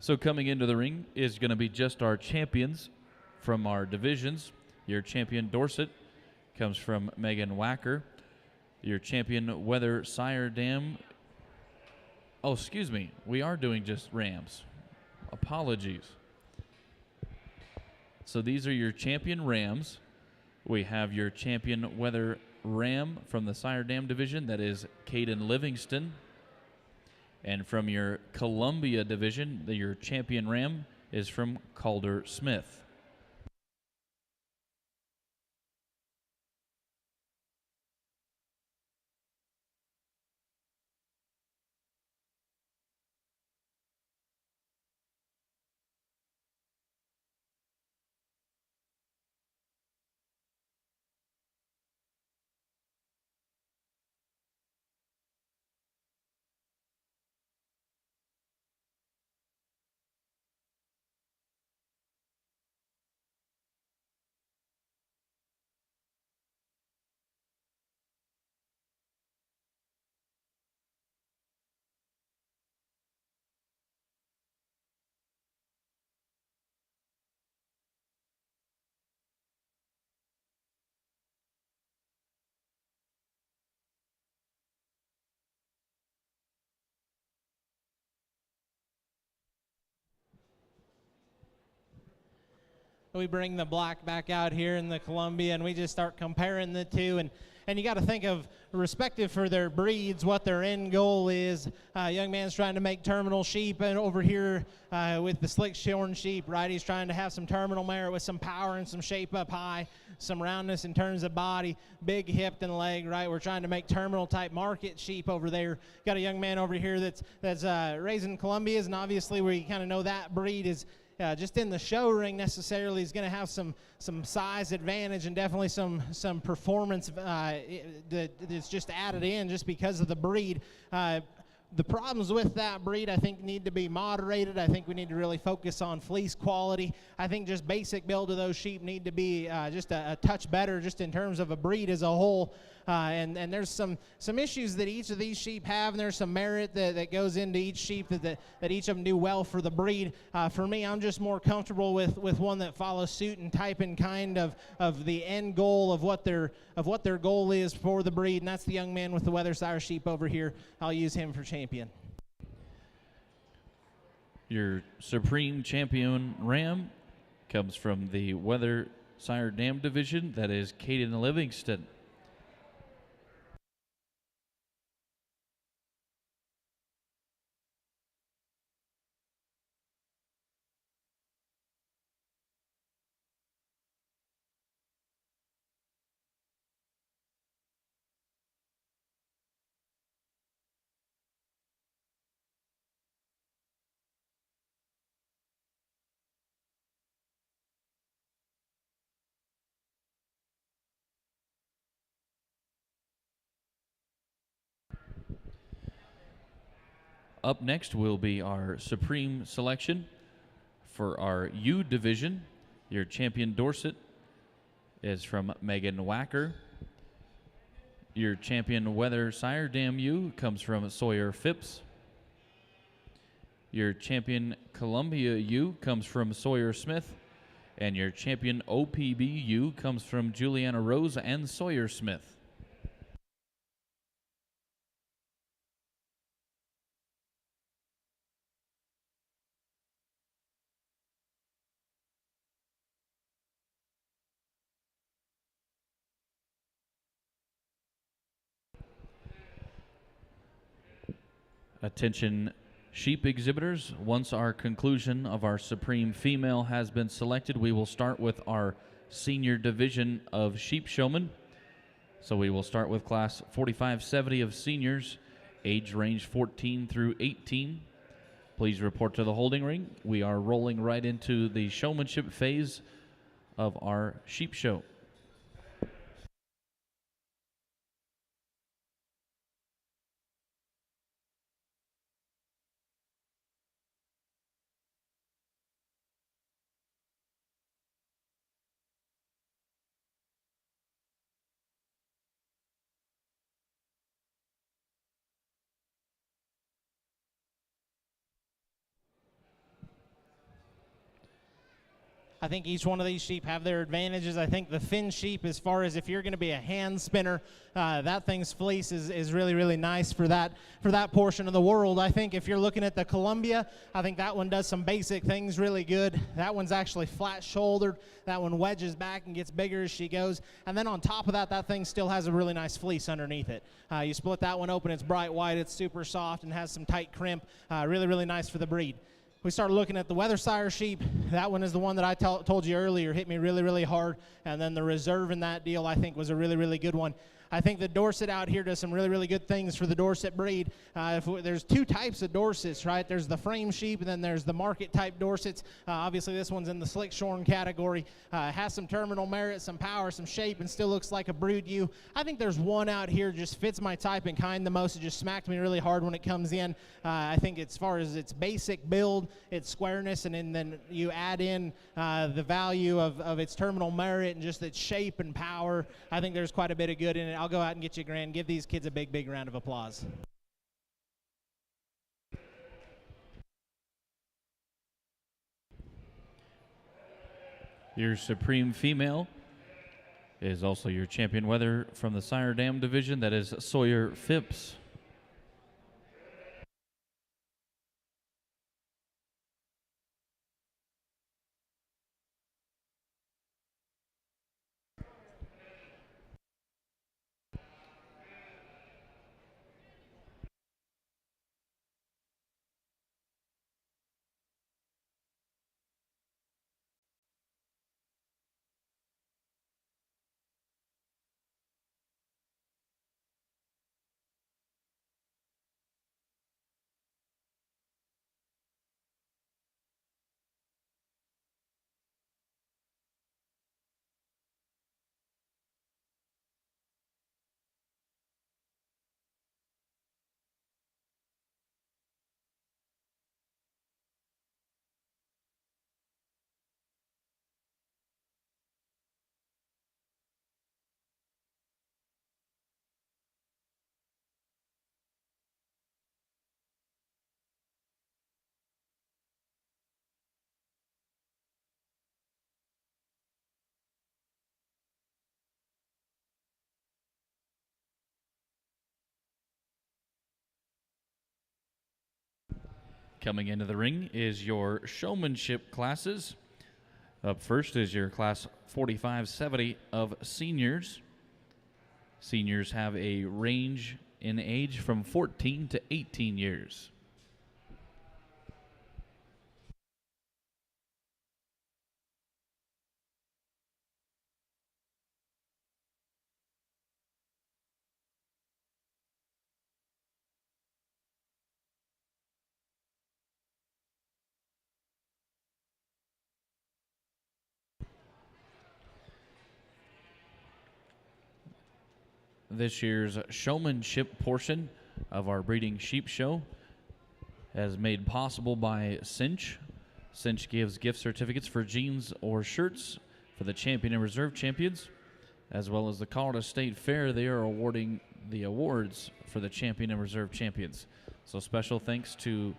So coming into the ring is going to be just our champions from our divisions. Your champion Dorset comes from Megan Wacker. Your champion Weather Sire Dam. Oh, excuse me. We are doing just rams. Apologies. So these are your champion rams. We have your champion Weather Ram from the Sire Dam division. That is Caden Livingston. And from your Columbia division, your champion ram is from Calder Smith. We bring the black back out here in the Columbia, and we just start comparing the two. And you got to think of, respective for their breeds, what their end goal is. Young man's trying to make terminal sheep, and over here with the slick shorn sheep, right? He's trying to have some terminal merit with some power and some shape up high, some roundness in terms of body, big hip and leg, right? We're trying to make terminal type market sheep over there. Got a young man over here that's raising Columbias, and obviously we kind of know that breed is just in the show ring necessarily is going to have some size advantage and definitely some performance that's just added in just because of the breed. The problems with that breed, I think, need to be moderated. I think we need to really focus on fleece quality. I think just basic build of those sheep need to be just a touch better, just in terms of a breed as a whole. And there's some issues that each of these sheep have, and there's some merit that goes into each sheep that each of them do well for the breed. For me, I'm just more comfortable with one that follows suit and type and kind of the end goal of what their goal is for the breed, and that's the young man with the Weathershire sheep over here. I'll use him for champion. Your Supreme Champion ram comes from the Weathershire Dam division. That is Caden Livingston. Up next will be our Supreme selection for our U division. Your champion Dorset is from Megan Wacker. Your champion Weathershire Dam U comes from Sawyer Phipps. Your champion Columbia U comes from Sawyer Smith. And your champion OPB U comes from Juliana Rose and Sawyer Smith. Attention sheep exhibitors, once our conclusion of our Supreme female has been selected, we will start with our senior division of sheep showmen. So we will start with class 4570 of seniors, age range 14 through 18. Please report to the holding ring. We are rolling right into the showmanship phase of our sheep show. I think each one of these sheep have their advantages. I think the Finn sheep, as far as if you're going to be a hand spinner, that thing's fleece is really, really nice for that portion of the world. I think if you're looking at the Columbia, I think that one does some basic things really good. That one's actually flat-shouldered. That one wedges back and gets bigger as she goes. And then on top of that, that thing still has a really nice fleece underneath it. You split that one open, it's bright white, it's super soft, and has some tight crimp. Really, really nice for the breed. We started looking at the Weathershire sheep. That one is the one that I told you earlier hit me really, really hard. And then the reserve in that deal, I think, was a really, really good one. I think the Dorset out here does some really, really good things for the Dorset breed. There's two types of Dorsets, right? There's the frame sheep, and then there's the market type Dorsets. Obviously, this one's in the slick shorn category. Has some terminal merit, some power, some shape, and still looks like a brood ewe. I think there's one out here just fits my type and kind the most. It just smacked me really hard when it comes in. I think as far as its basic build, its squareness, and then you add in the value of its terminal merit and just its shape and power, I think there's quite a bit of good in it. I'll go out and get you a grand. Give these kids a big, big round of applause. Your Supreme female is also your champion weather from the Sire Dam division. That is Sawyer Phipps. Coming into the ring is your showmanship classes. Up first is your class 4570 of seniors. Seniors have a range in age from 14 to 18 years. This year's showmanship portion of our breeding sheep show is made possible by Cinch. Cinch gives gift certificates for jeans or shirts for the champion and reserve champions, as well as the Colorado State Fair. They are awarding the awards for the champion and reserve champions. So special thanks to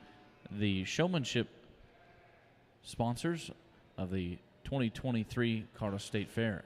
the showmanship sponsors of the 2023 Colorado State Fair.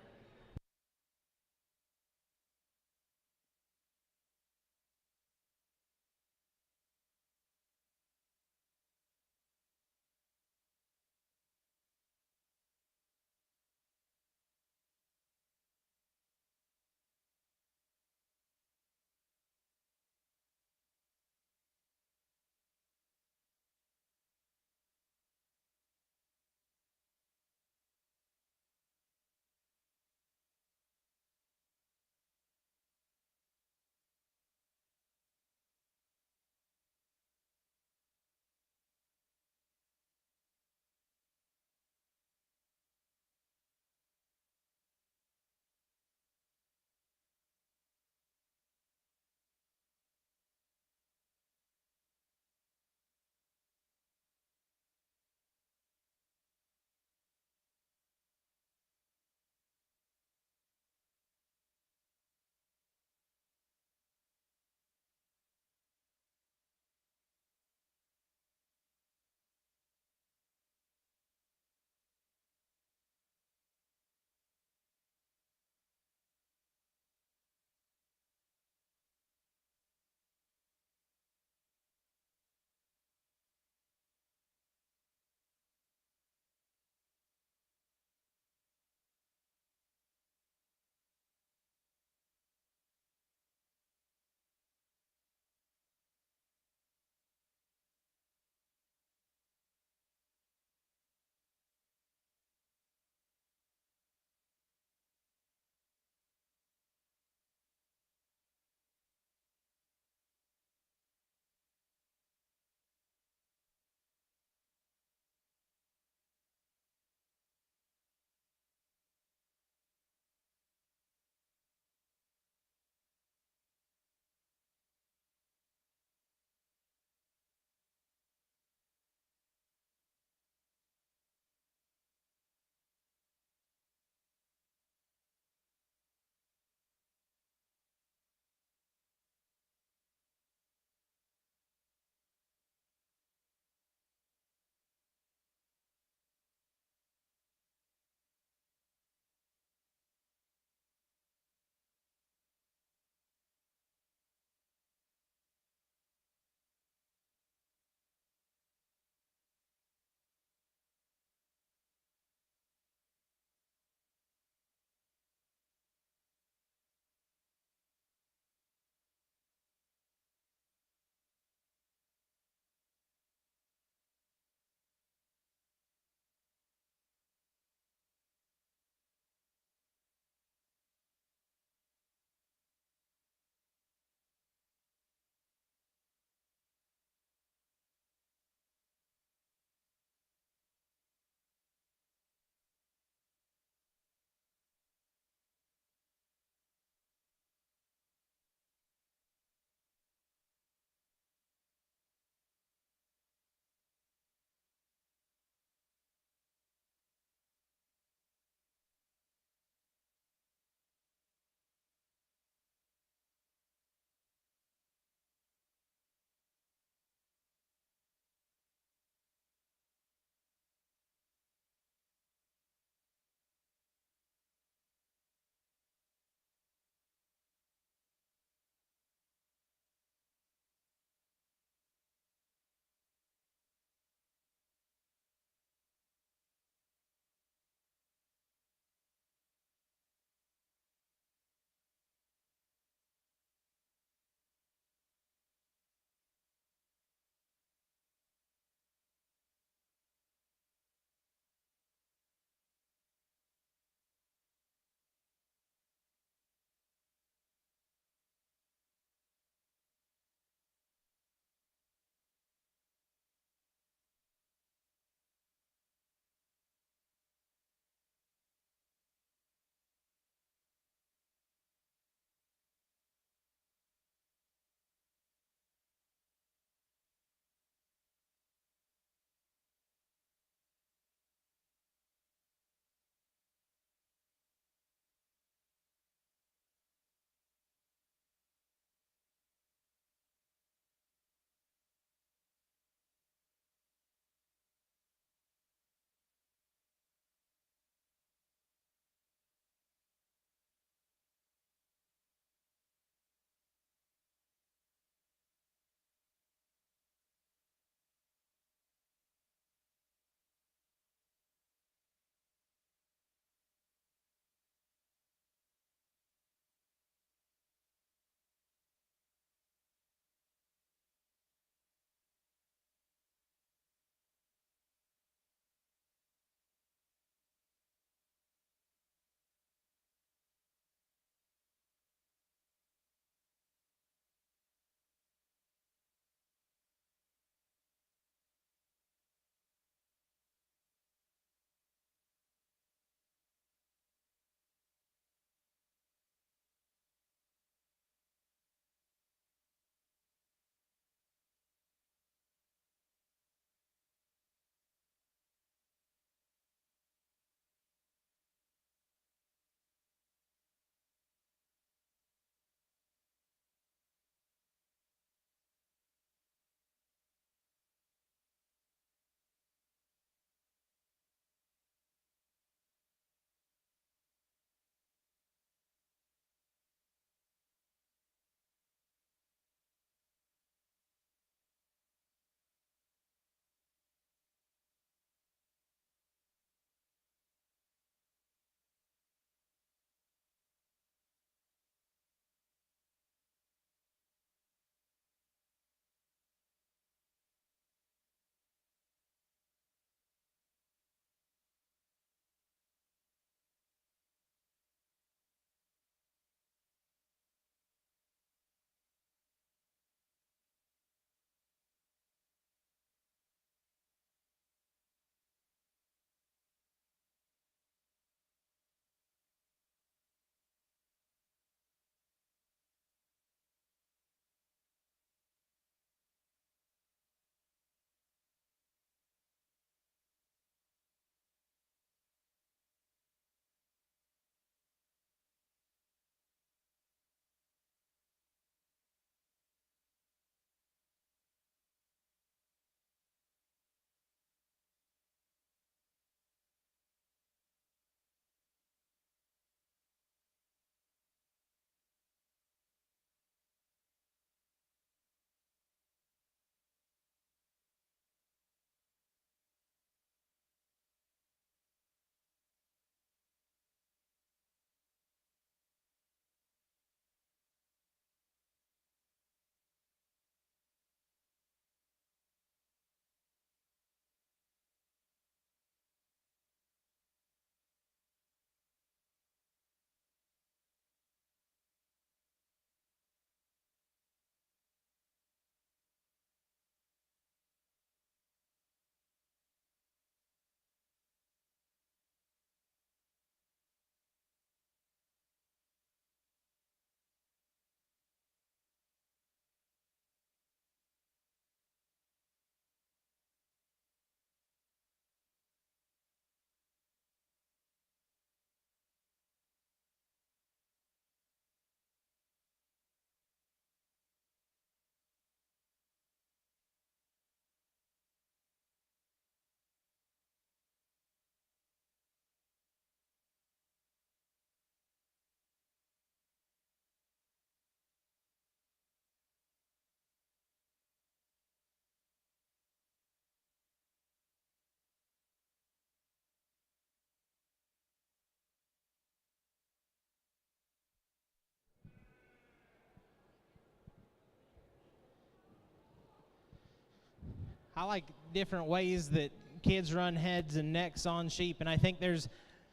I like different ways that kids run heads and necks on sheep, and I think there's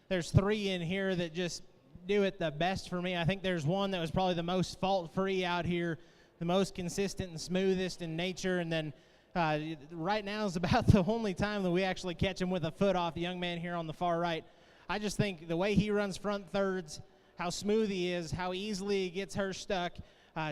3 in here that just do it the best for me. I think there's one that was probably the most fault-free out here, the most consistent and smoothest in nature, and then right now is about the only time that we actually catch him with a foot off, the young man here on the far right. I just think the way he runs front thirds, how smooth he is, how easily he gets her stuck,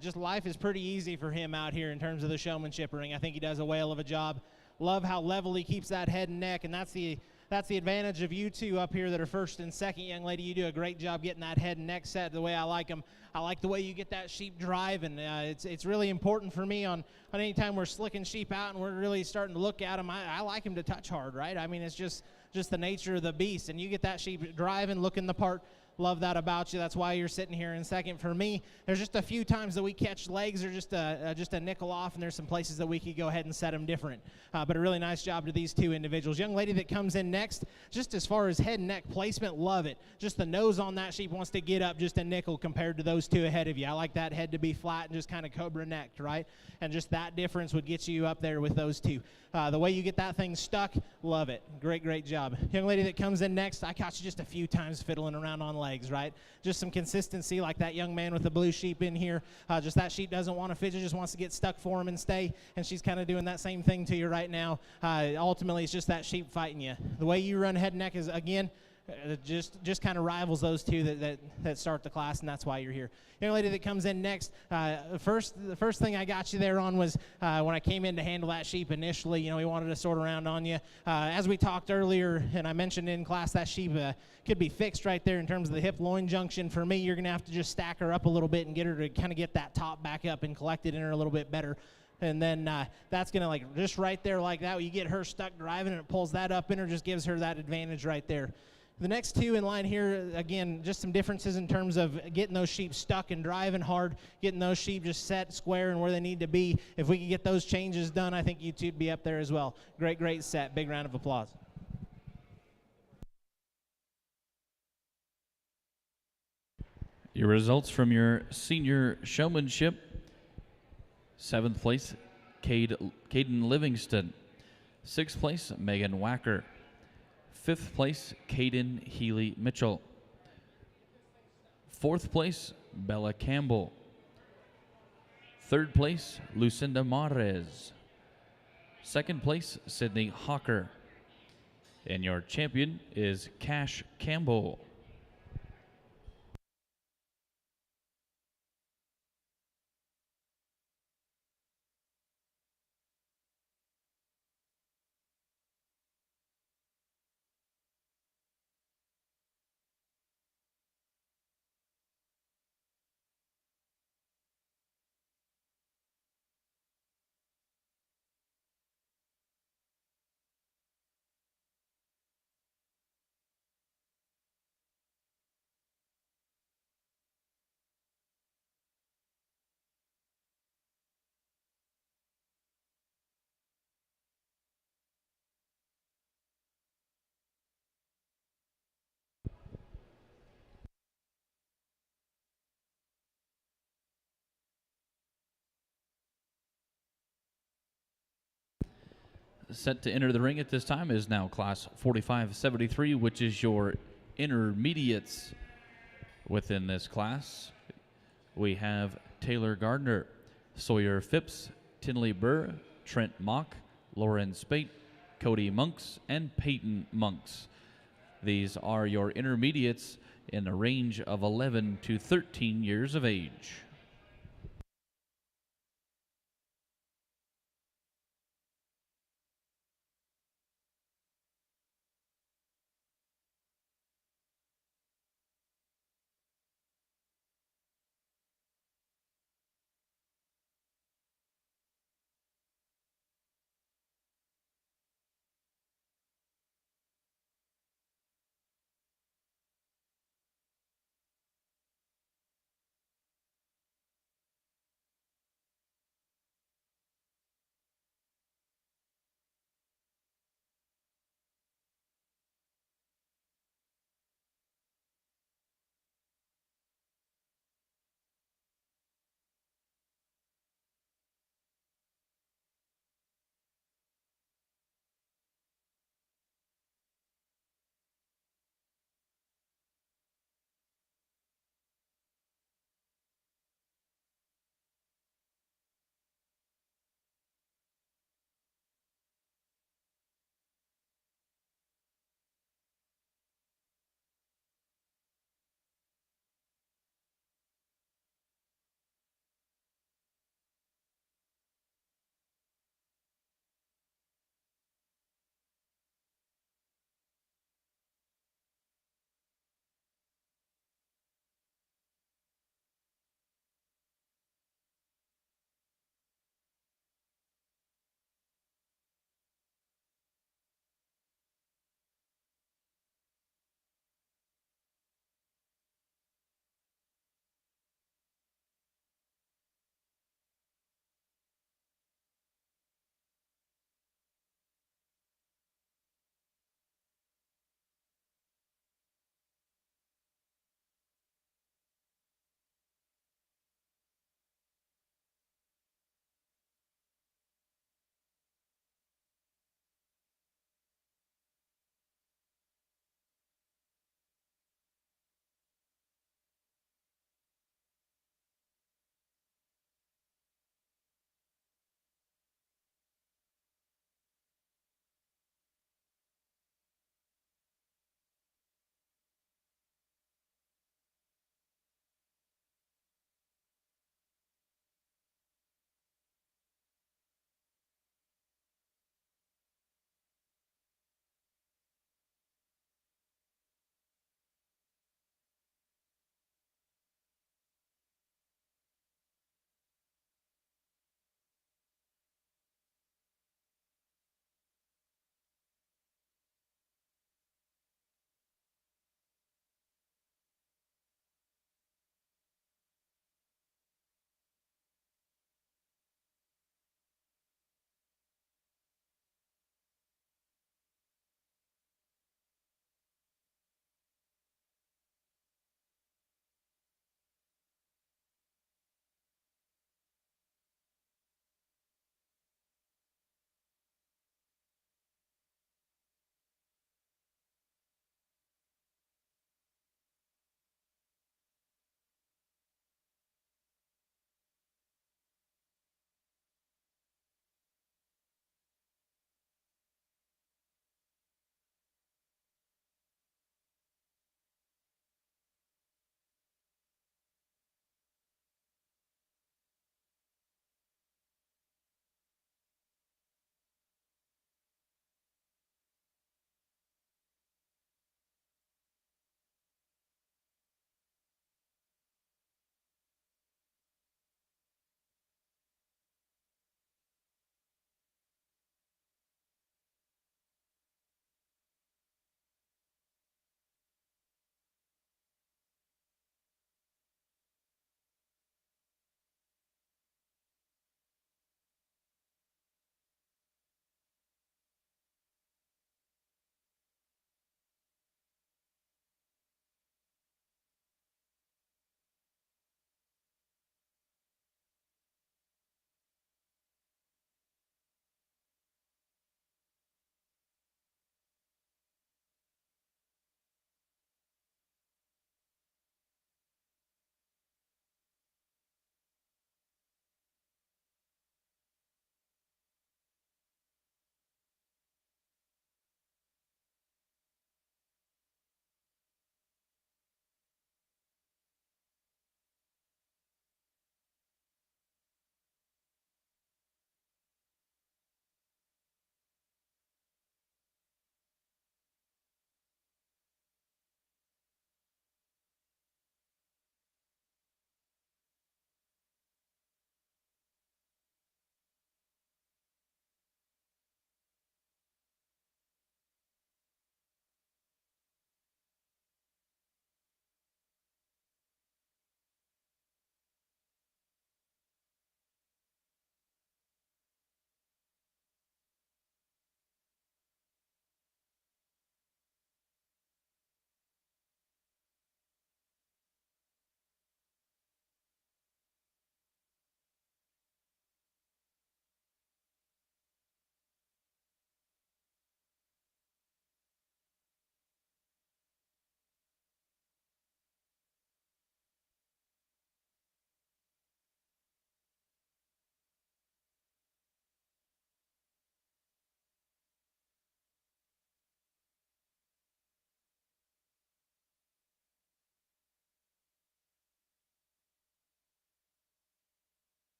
just life is pretty easy for him out here in terms of the showmanship ring. I think he does a whale of a job. Love how level he keeps that head and neck, and that's the advantage of you two up here that are first and second, young lady. You do a great job getting that head and neck set the way I like them. I like the way you get that sheep driving. It's really important for me on any time we're slicking sheep out and we're really starting to look at them. I like them to touch hard, right? I mean, it's just the nature of the beast, and you get that sheep driving, looking the part. Love that about you. That's why you're sitting here in second. For me, there's just a few times that we catch legs or just a nickel off, and there's some places that we could go ahead and set them different. But a really nice job to these 2 individuals. Young lady that comes in next, just as far as head and neck placement, love it. Just the nose on that sheep wants to get up just a nickel compared to those 2 ahead of you. I like that head to be flat and just kind of cobra necked, right? And just that difference would get you up there with those 2. The way you get that thing stuck, love it. Great job. Young lady that comes in next, I caught you just a few times fiddling around on legs, right? Just some consistency like that young man with the blue sheep in here. Just that sheep doesn't want to fidget, just wants to get stuck for him and stay, and she's kind of doing that same thing to you right now. Ultimately, it's just that sheep fighting you. The way you run head and neck is, again, just kind of rivals those 2 that start the class, and that's why you're here. Young lady that comes in next, the first thing I got you there on was when I came in to handle that sheep initially. You know, we wanted to sort around on you. As we talked earlier, and I mentioned in class, that sheep could be fixed right there in terms of the hip-loin junction. For me, you're going to have to just stack her up a little bit and get her to kind of get that top back up and collected in her a little bit better. And then that's going to, like, just right there like that, you get her stuck driving and it pulls that up in her, just gives her that advantage right there. The next 2 in line here, again, just some differences in terms of getting those sheep stuck and driving hard, getting those sheep just set square and where they need to be. If we could get those changes done, I think you 2 would be up there as well. Great set. Big round of applause. Your results from your senior showmanship: 7th place, Caden Livingston. 6th place, Megan Wacker. 5th place, Caden Healy Mitchell. 4th place, Bella Campbell. 3rd place, Lucinda Mares. 2nd place, Sydney Hawker. And your champion is Cash Campbell. Set to enter the ring at this time is now class 4573, which is your intermediates within this class. We have Taylor Gardner, Sawyer Phipps, Tinley Burr, Trent Mock, Lauren Spate, Cody Monks, and Peyton Monks. These are your intermediates in the range of 11 to 13 years of age.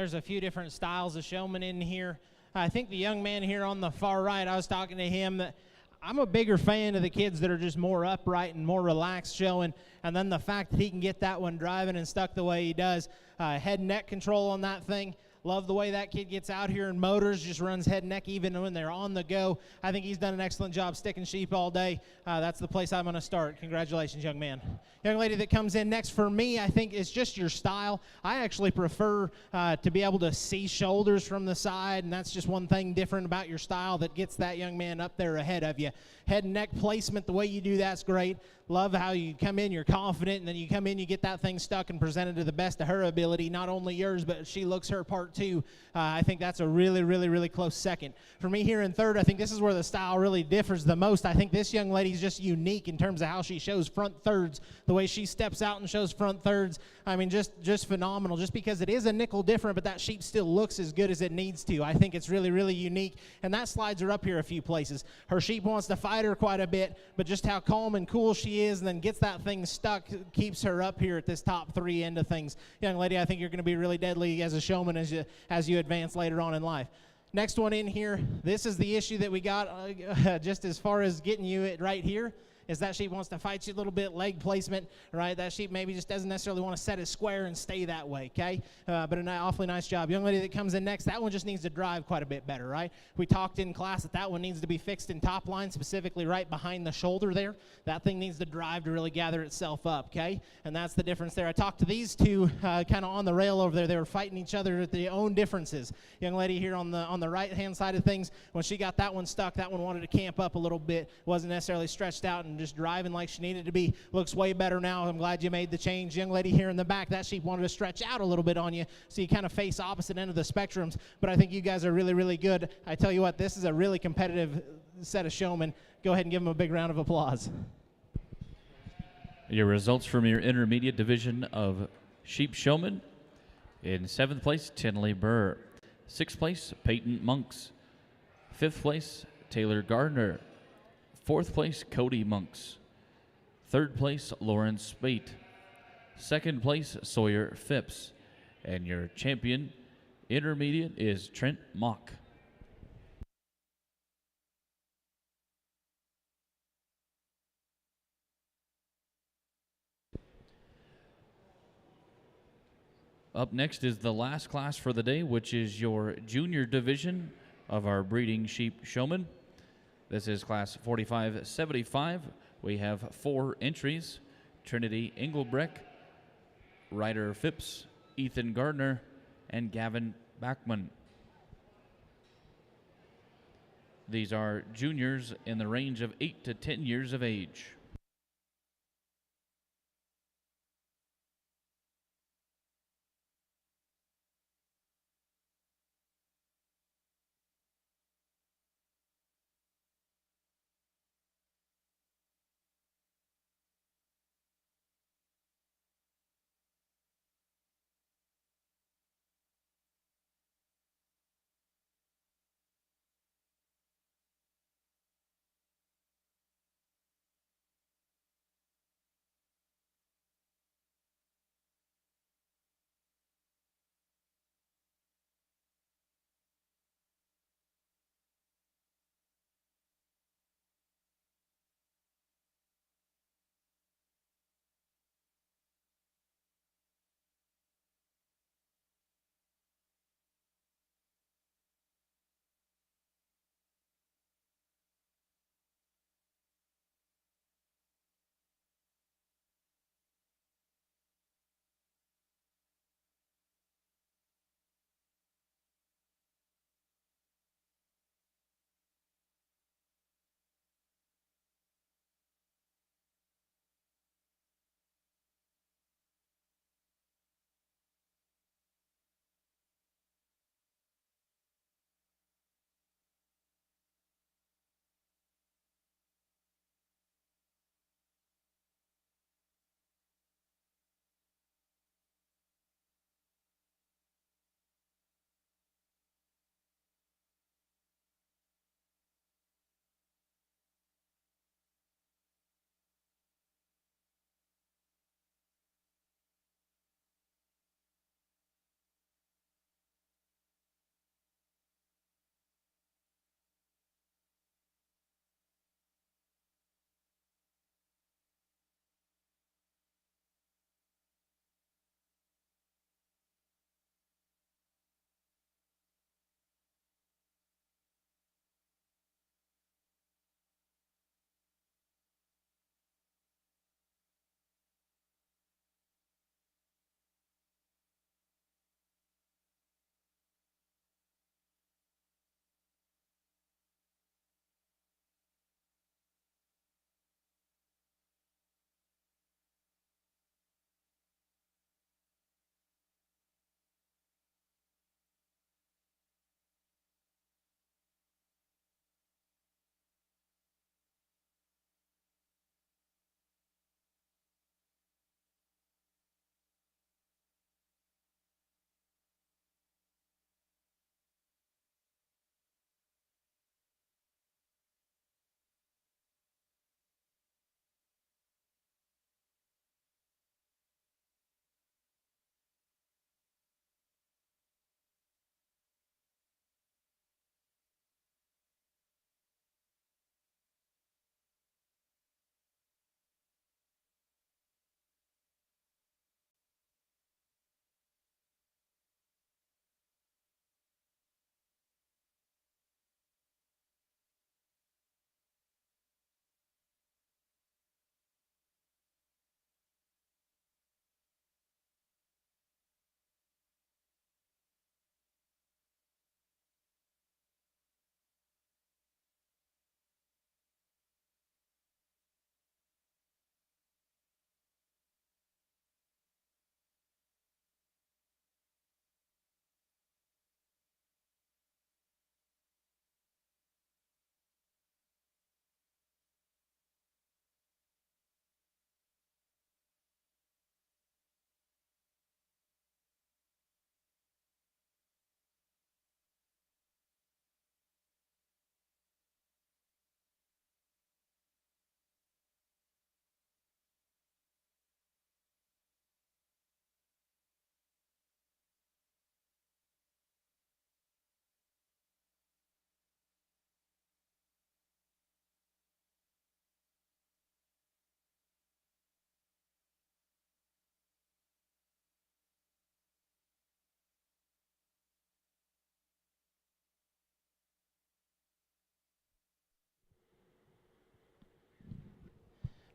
There's a few different styles of showman in here. I think the young man here on the far right, I was talking to him, that I'm a bigger fan of the kids that are just more upright and more relaxed showing, and then the fact that he can get that one driving and stuck the way he does. Head and neck control on that thing. Love the way that kid gets out here in motors, just runs head and neck even when they're on the go. I think he's done an excellent job sticking sheep all day. That's the place I'm going to start. Congratulations, young man. Young lady that comes in next for me, I think, is just your style. I actually prefer to be able to see shoulders from the side, and that's just one thing different about your style that gets that young man up there ahead of you. Head and neck placement, the way you do that's great. Love how you come in, you're confident, and then you come in, you get that thing stuck and presented to the best of her ability, not only yours, but she looks her part too. I think that's a really, really, really close second. For me here in third, I think this is where the style really differs the most. I think this young lady's just unique in terms of how she shows front thirds, the way she steps out and shows front thirds. I mean, just phenomenal, just because it is a nickel different, but that sheep still looks as good as it needs to. I think it's really, really unique, and that slides her up here a few places. Her sheep wants to fight her quite a bit, but just how calm and cool she is and then gets that thing stuck keeps her up here at this top three end of things. Young lady, I think you're going to be really deadly as a showman as you advance later on in life. Next one in here, this is the issue that we got just as far as getting you it right here. Is that sheep wants to fight you a little bit, leg placement, right? That sheep maybe just doesn't necessarily want to set it square and stay that way, okay? But an awfully nice job. Young lady that comes in next, that one just needs to drive quite a bit better, right? We talked in class that one needs to be fixed in top line, specifically right behind the shoulder there. That thing needs to drive to really gather itself up, okay? And that's the difference there. I talked to these two kind of on the rail over there. They were fighting each other at their own differences. Young lady here on the right-hand side of things, when she got that one stuck, that one wanted to camp up a little bit, wasn't necessarily stretched out and just driving like she needed to be. Looks way better now. I'm glad you made the change. Young lady here in the back, that sheep wanted to stretch out a little bit on you, so you kind of face opposite end of the spectrums, but I think you guys are really, really good. I tell you what, this is a really competitive set of showmen. Go ahead and give them a big round of applause. Your results from your intermediate division of sheep showmen. In 7th place, Tinley Burr. 6th place, Peyton Monks. 5th place, Taylor Gardner. 4th place, Cody Monks. 3rd place, Lauren Spate. 2nd place, Sawyer Phipps. And your champion intermediate is Trent Mock. Up next is the last class for the day, which is your junior division of our breeding sheep showmen. This is class 45-75. We have 4 entries: Trinity Engelbrecht, Ryder Phipps, Ethan Gardner, and Gavin Backman. These are juniors in the range of 8 to 10 years of age.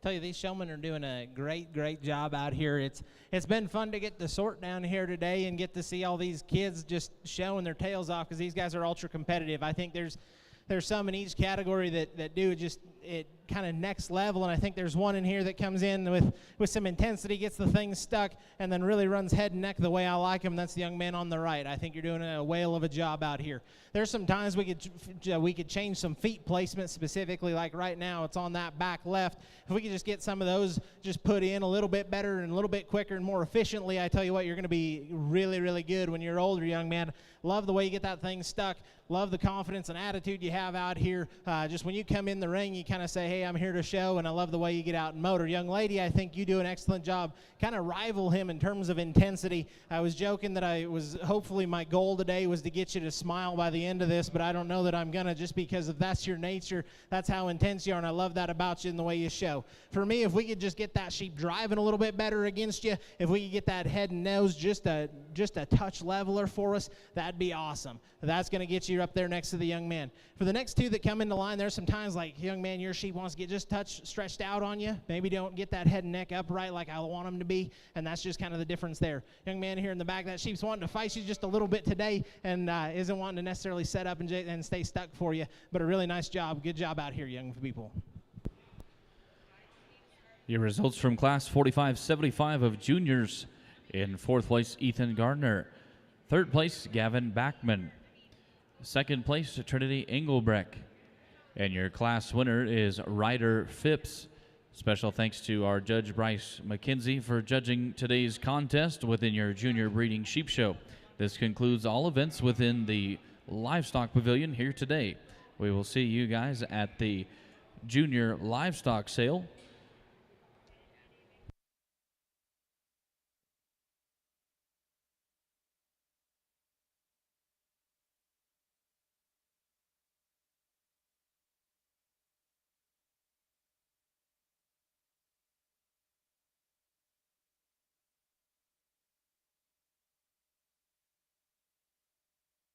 Tell you, these showmen are doing a great job out here. It's been fun to get to sort down here today and get to see all these kids just showing their tails off, because these guys are ultra competitive. I think there's some in each category that do just it kind of next level, and I think there's one in here that comes in with some intensity, gets the thing stuck, and then really runs head and neck the way I like him. That's the young man on the right. I think you're doing a whale of a job out here. There's some times we could change some feet placement, specifically like right now it's on that back left. If we could just get some of those just put in a little bit better and a little bit quicker and more efficiently, I tell you what, you're going to be really good when you're older, young man. Love the way you get that thing stuck. Love the confidence and attitude you have out here. Just when you come in the ring, you kind of say, hey, I'm here to show, and I love the way you get out and motor. Young lady, I think you do an excellent job. Kind of rival him in terms of intensity. I was joking that hopefully my goal today was to get you to smile by the end of this, but I don't know that I'm going to, just because if that's your nature, that's how intense you are, and I love that about you and the way you show. For me, if we could just get that sheep driving a little bit better against you, if we could get that head and nose just a touch leveler for us, that'd be awesome. That's going to get you up there next to the young man. For the next two that come into line, there's some times like, young man, your sheep wants to get just touch stretched out on you. Maybe don't get that head and neck upright like I want them to be, and that's just kind of the difference there. Young man here in the back, that sheep's wanting to fight you just a little bit today and isn't wanting to necessarily set up and stay stuck for you, but a really nice job. Good job out here, young people. Your results from Class 45-75 of juniors. In fourth place, Ethan Gardner. Third place, Gavin Backman. Second place, Trinity Engelbrecht. And your class winner is Ryder Phipps. Special thanks to our judge, Bryce McKenzie, for judging today's contest within your Junior Breeding Sheep Show. This concludes all events within the Livestock Pavilion here today. We will see you guys at the Junior Livestock Sale